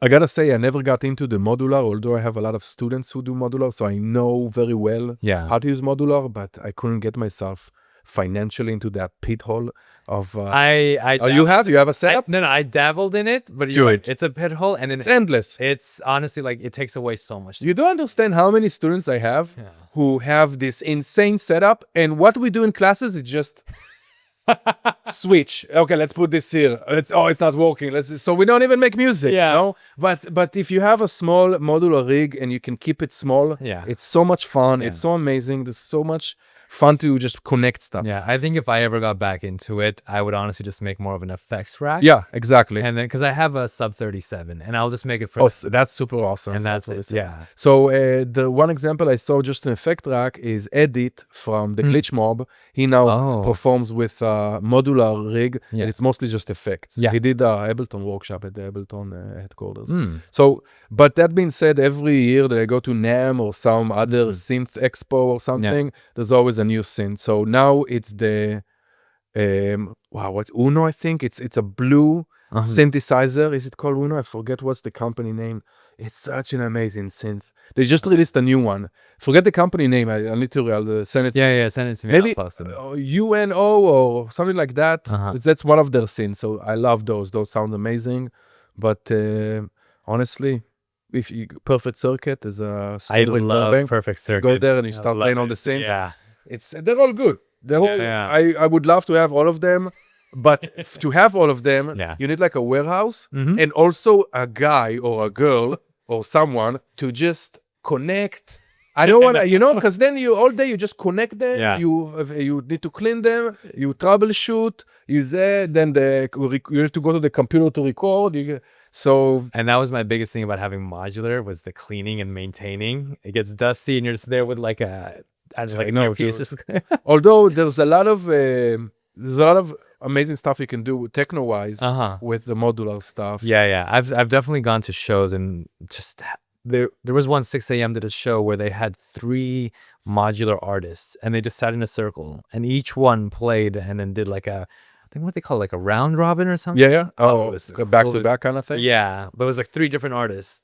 I gotta say I never got into the modular, although I have a lot of students who do modular, so I know very well how to use modular, but I couldn't get myself financially into that pit hole of you have a setup? No, I dabbled in it, but you're right. It's a pit hole, and then it's endless. It's honestly like it takes away so much. You don't understand how many students I have who have this insane setup, and what we do in classes is just switch. Okay, let's put this here. It's not working. So we don't even make music. Yeah. You know? But if you have a small modular rig and you can keep it small, it's so much fun. It's so amazing. There's so much fun to just connect stuff. Yeah, I think if I ever got back into it, I would honestly just make more of an effects rack. Yeah, exactly. And then because I have a sub 37, and I'll just make it for. That's super awesome. And that's it. Yeah. So the one example I saw just an effect rack is Edit from the Glitch Mob. He now performs with a modular rig. And it's mostly just effects. Yeah. He did a Ableton workshop at the Ableton headquarters. So, but that being said, every year that I go to NAMM or some other synth expo or something, there's always a new synth. So now it's the what's Uno? I think it's a blue synthesizer. Is it called Uno? I forget what's the company name. It's such an amazing synth. They just released a new one. Forget the company name. I need to send it. Yeah, send it to me. Maybe UNO or something like that. That's one of their synths. So I love those. Those sound amazing. But honestly, if you Perfect Circuit is a I love Perfect Circuit. Go there and you start playing all the synths. Yeah. They're all good. I would love to have all of them, but to have all of them, you need like a warehouse and also a guy or a girl or someone to just connect. I don't want to, because then all day you just connect them. Yeah. You need to clean them. You troubleshoot. Then you have to go to the computer to record. And that was my biggest thing about having modular was the cleaning and maintaining. It gets dusty and you're just there with like a. Pieces. Although there's a lot of amazing stuff you can do techno-wise with the modular stuff. Yeah. I've definitely gone to shows and just there was one 6 a.m. did a show where they had 3 modular artists and they just sat in a circle and each one played and then did like I think what they call like a round robin or something. Yeah. Oh, back to back kind of thing. Yeah, but it was like 3 different artists.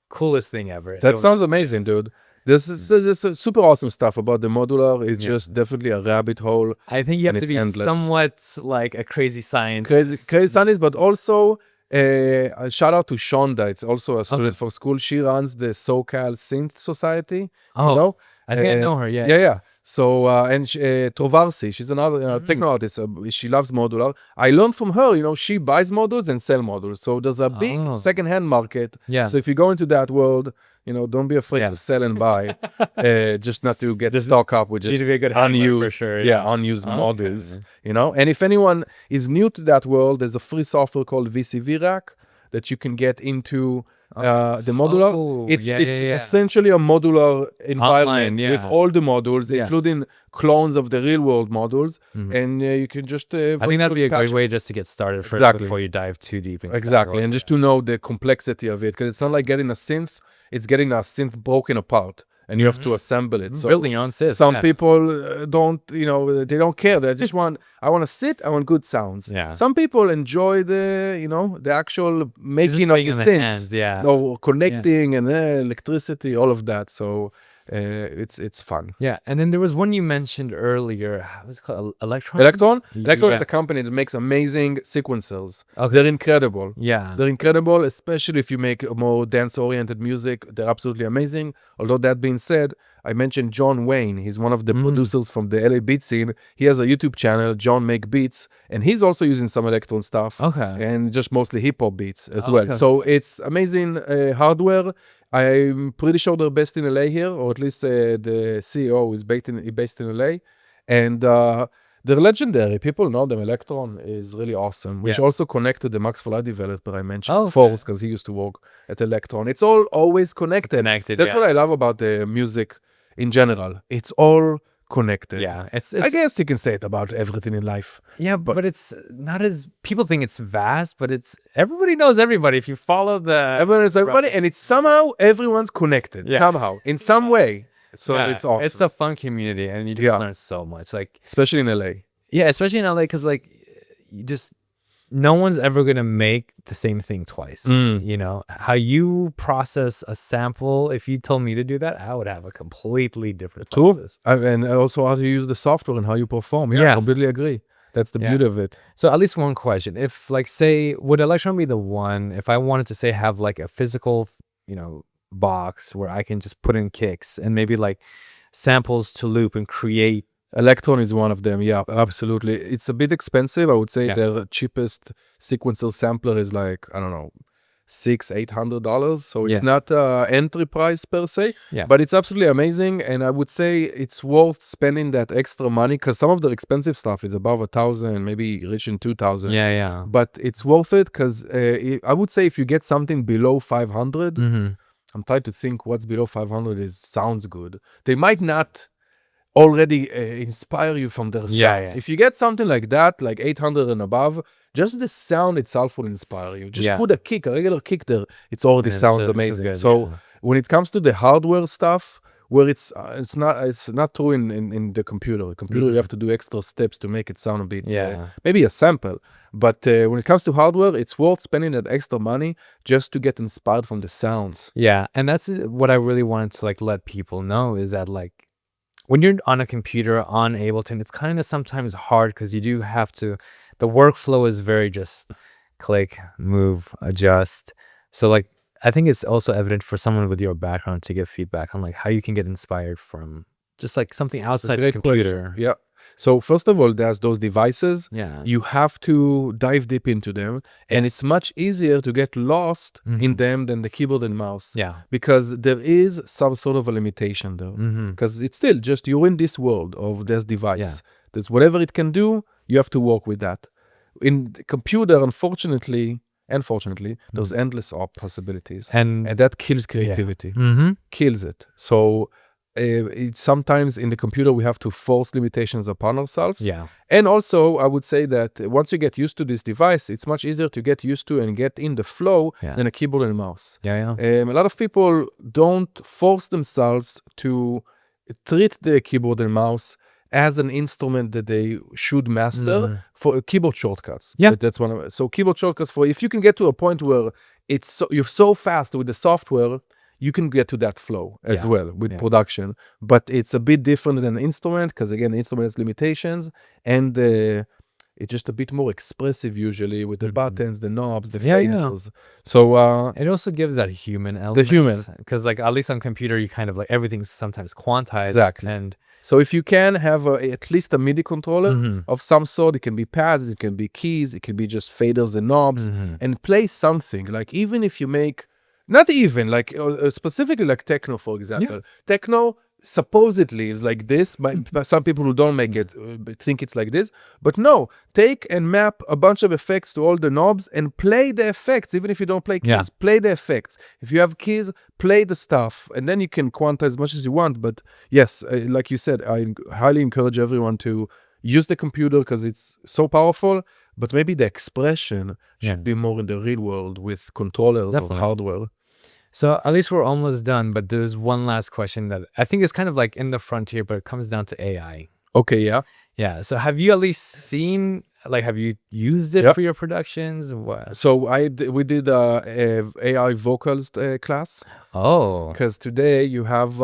Coolest thing ever. That sounds amazing, dude. This is super awesome stuff about the modular. It's just definitely a rabbit hole. I think you have to be somewhat like a crazy scientist. Crazy scientist, but also a shout out to Shonda. It's also a student for school. She runs the SoCal Synth Society. Oh, I think I know her. Yeah. So, and Trovarsi, she's another techno artist. She loves modular. I learned from her, she buys modules and sell modules. So there's a big secondhand market. Yeah. So if you go into that world, don't be afraid to sell and buy, just not to get stock up with just unused, for sure, unused modules, And if anyone is new to that world, there's a free software called VCV Rack that you can get into the modular. It's essentially a modular environment with all the modules, including clones of the real world modules, and you can just. I think that'd be a great way just to get started first before you dive too deep into exactly, and just to know the complexity of it, because it's not like getting a synth. It's getting a synth broken apart, and you have to assemble it. So building your own synth. Some people don't, they don't care. They just I want to sit. I want good sounds. Yeah. Some people enjoy the actual making of the synths. Or connecting and electricity, all of that. So it's fun. Yeah, and then there was one you mentioned earlier. What's it called? Electron? Electron is a company that makes amazing sequencers. Okay. They're incredible. Yeah. They're incredible, especially if you make more dance-oriented music. They're absolutely amazing. Although that being said, I mentioned John Wayne. He's one of the producers from the LA beat scene. He has a YouTube channel, John Make Beats, and he's also using some Electron stuff. Okay. And just mostly hip-hop beats as well. So it's amazing hardware. I'm pretty sure they're based in LA here, or at least the CEO is based in LA. And They're legendary. People know them. Electron is really awesome. We should also connect to the Max Fly developer I mentioned, Force, because he used to work at Electron. It's all always connected. That's what I love about the music in general. It's all connected. Yeah, it's I guess you can say it about everything in life. Yeah, but it's not as people think it's vast, but it's everybody knows everybody. If you follow everyone knows everybody, and it's somehow everyone's connected somehow in some way. So it's awesome. It's a fun community, and you just learn so much. Like especially in LA. Yeah, especially in LA, because like you just no one's ever gonna make the same thing twice. You know how you process a sample. If you told me to do that, I would have a completely different process. And also how to use the software and how you perform. Yeah, I completely agree. That's the beauty of it. So at least one question: if like say, would Electron be the one if I wanted to say have like a physical, box where I can just put in kicks and maybe like samples to loop and create? Electron is one of them. Yeah, absolutely. It's a bit expensive. I would say their cheapest sequencer sampler is like, I don't know, $600-800. So it's not entry price per se, but it's absolutely amazing. And I would say it's worth spending that extra money because some of the expensive stuff is above 1,000, maybe reaching 2,000. But it's worth it because I would say if you get something below 500, I'm trying to think what's below 500 sounds good. They might not already inspire you from their sound. If you get something like that, like 800 and above, just the sound itself will inspire you. Just put a kick, a regular kick there. It already sounds amazing. So when it comes to the hardware stuff, where it's not true in the computer. The computer, you have to do extra steps to make it sound a bit, maybe a sample. But when it comes to hardware, it's worth spending that extra money just to get inspired from the sounds. Yeah, and that's what I really wanted to like let people know is that like, when you're on a computer on Ableton, it's kind of sometimes hard because you do have to, the workflow is very just click, move, adjust. So like, I think it's also evident for someone with your background to give feedback on like how you can get inspired from just like something outside the computer. Yeah. So first of all, there's those devices. You have to dive deep into them. And it's much easier to get lost in them than the keyboard and mouse. Because there is some sort of a limitation though. Because it's still just you're in this world of this device. There's whatever it can do, you have to work with that. In the computer, unfortunately, there's endless possibilities. And that kills creativity. Kills it. So sometimes in the computer we have to force limitations upon ourselves. And also I would say that once you get used to this device, it's much easier to get used to and get in the flow than a keyboard and mouse. A lot of people don't force themselves to treat the keyboard and mouse as an instrument that they should master for keyboard shortcuts. That's one of it. So keyboard shortcuts for if you can get to a point where you're so fast with the software, you can get to that flow as well with production, but it's a bit different than an instrument because again, the instrument has limitations and it's just a bit more expressive usually with the buttons, the knobs, the faders. So it also gives that human element. Because like at least on computer, you kind of like everything's sometimes quantized. Exactly. And so if you can have at least a MIDI controller of some sort, it can be pads, it can be keys, it can be just faders and knobs, and play something. Like even if you make not even like specifically like techno, for example. Techno supposedly is like this, but some people who don't make it think it's like this. But no, take and map a bunch of effects to all the knobs and play the effects. Even if you don't play keys, play the effects. If you have keys, play the stuff, and then you can quantize as much as you want. But yes, like you said, I highly encourage everyone to use the computer because it's so powerful. But maybe the expression should be more in the real world with controllers or hardware. So at least we're almost done, but there's one last question that I think is kind of like in the frontier, but it comes down to AI. Okay, yeah. So have you at least seen, like, have you used it for your productions? What? So we did a AI vocals class. Oh, because today you have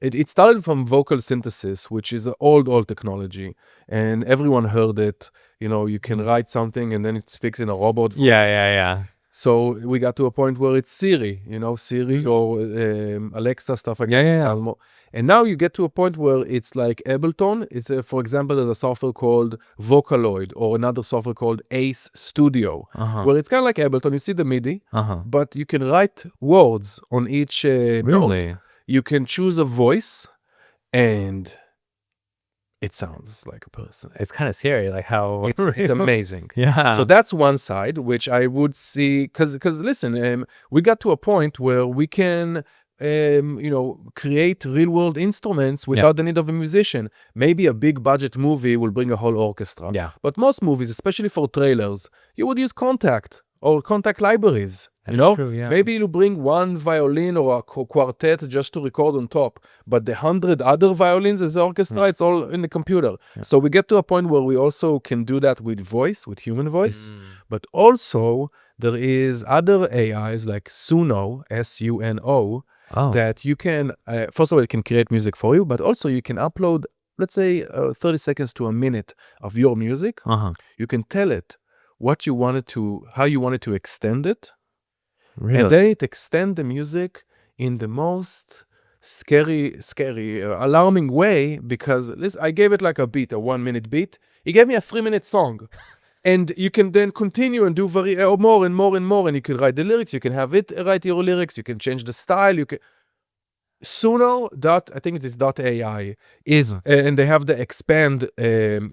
it started from vocal synthesis, which is an old technology, and everyone heard it. You can write something and then it speaks in a robot voice. Yeah. So we got to a point where it's Siri, Siri or Alexa, stuff like that. And now you get to a point where it's like Ableton. It's for example, there's a software called Vocaloid or another software called Ace Studio, where it's kind of like Ableton. You see the MIDI, but you can write words on each note. You can choose a voice, and it sounds like a person. It's kind of scary, like how It's amazing. Yeah. So that's one side, which I would see, because listen, we got to a point where we can, create real world instruments without the need of a musician. Maybe a big budget movie will bring a whole orchestra. Yeah. But most movies, especially for trailers, you would use Contact or Contact libraries. True, yeah. Maybe you bring one violin or a quartet just to record on top, but the 100 other violins as orchestra, it's all in the computer. So we get to a point where we also can do that with voice, with human voice, but also there is other AIs like Suno, S-U-N-O, that you can, first of all, it can create music for you, but also you can upload, let's say, 30 seconds to a minute of your music. You can tell it what you wanted to, how you wanted to extend it. Really? And then it extend the music in the most scary, alarming way, because I gave it like a beat, a 1-minute beat. He gave me a 3-minute song. And you can then continue and do more and more and more. And you can write the lyrics. You can have it write your lyrics. You can change the style. You can... Suno I think it is .ai is, and they have the expand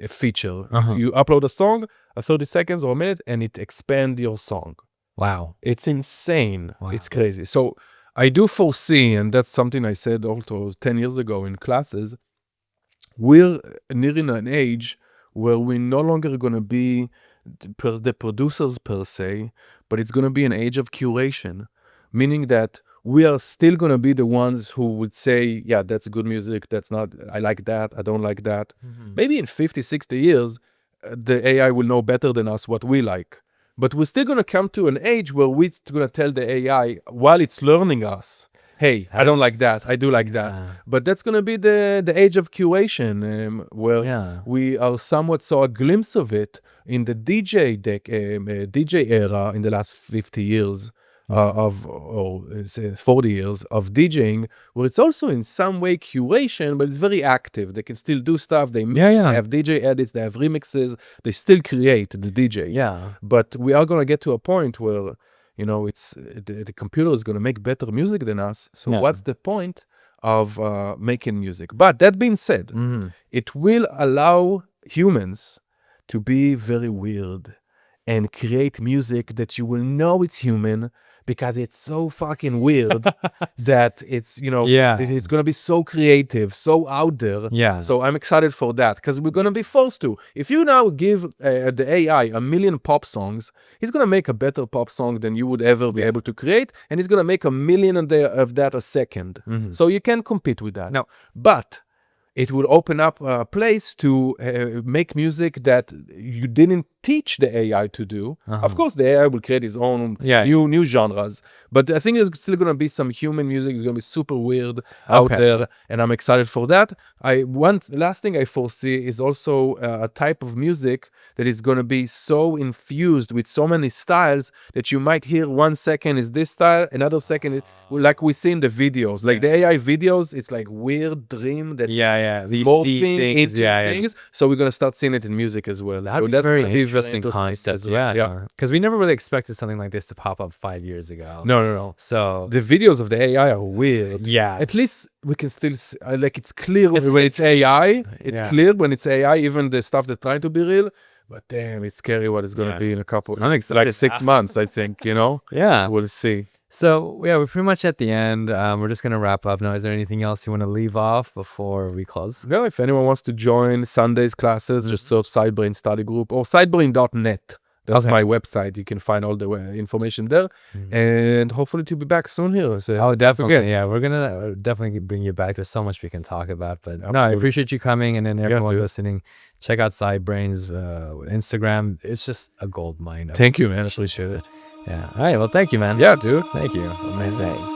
feature. You upload a song, 30 seconds or a minute, and it expand your song. Wow. It's insane. Wow. It's crazy. So I do foresee, and that's something I said also 10 years ago in classes, we're nearing an age where we're no longer going to be the producers per se, but it's going to be an age of curation, meaning that we are still going to be the ones who would say, yeah, that's good music. That's not, I like that. I don't like that. Maybe in 50, 60 years, the AI will know better than us what we like. But we're still going to come to an age where we're going to tell the AI while it's learning us, hey, I don't like that. I do like that. But that's going to be the age of curation, where we are somewhat saw a glimpse of it in the DJ era in the last 50 years. Or 40 years of DJing, where it's also in some way curation, but it's very active. They can still do stuff. They mix, they have DJ edits, they have remixes. They still create the DJs. But we are going to get to a point where, it's the computer is going to make better music than us. So what's the point of making music? But that being said, it will allow humans to be very weird and create music that you will know it's human, because it's so fucking weird that it's, it's going to be so creative, so out there. So I'm excited for that, because we're going to be forced to. If you now give the AI 1 million pop songs, he's going to make a better pop song than you would ever be able to create. And he's going to make 1 million of that a second. So you can't compete with that. No. But it will open up a place to make music that you didn't teach the AI to do. Of course, the AI will create its own new genres, but I think there's still going to be some human music. It's going to be super weird out there, and I'm excited for that. Last thing I foresee is also a type of music that is going to be so infused with so many styles that you might hear 1 second is this style, another second like we see in the videos, like the AI videos. It's like weird dream that morphing into things. So we're going to start seeing it in music as well. That'd be very interesting concept. Because we never really expected something like this to pop up 5 years ago. No. So the videos of the AI are weird. At least we can still see, it's clear when it's AI. It's clear when it's AI, even the stuff that's trying to be real. But damn, it's scary what it's going to be in a couple, like 6 months, I think, We'll see. So, we're pretty much at the end. We're just going to wrap up now. Is there anything else you want to leave off before we close? No, if anyone wants to join Sunday's classes, just search Sidebrain Study Group or sidebrain.net. That's my website. You can find all the information there. And hopefully to be back soon here. So definitely. Yeah, we're going to definitely bring you back. There's so much we can talk about. But no, I appreciate you coming. And then everyone listening, check out Sidebrain's Instagram. It's just a gold mine. Thank you, man. I appreciate it. Yeah. All right. Well, thank you, man. Yeah, dude. Thank you. Amazing.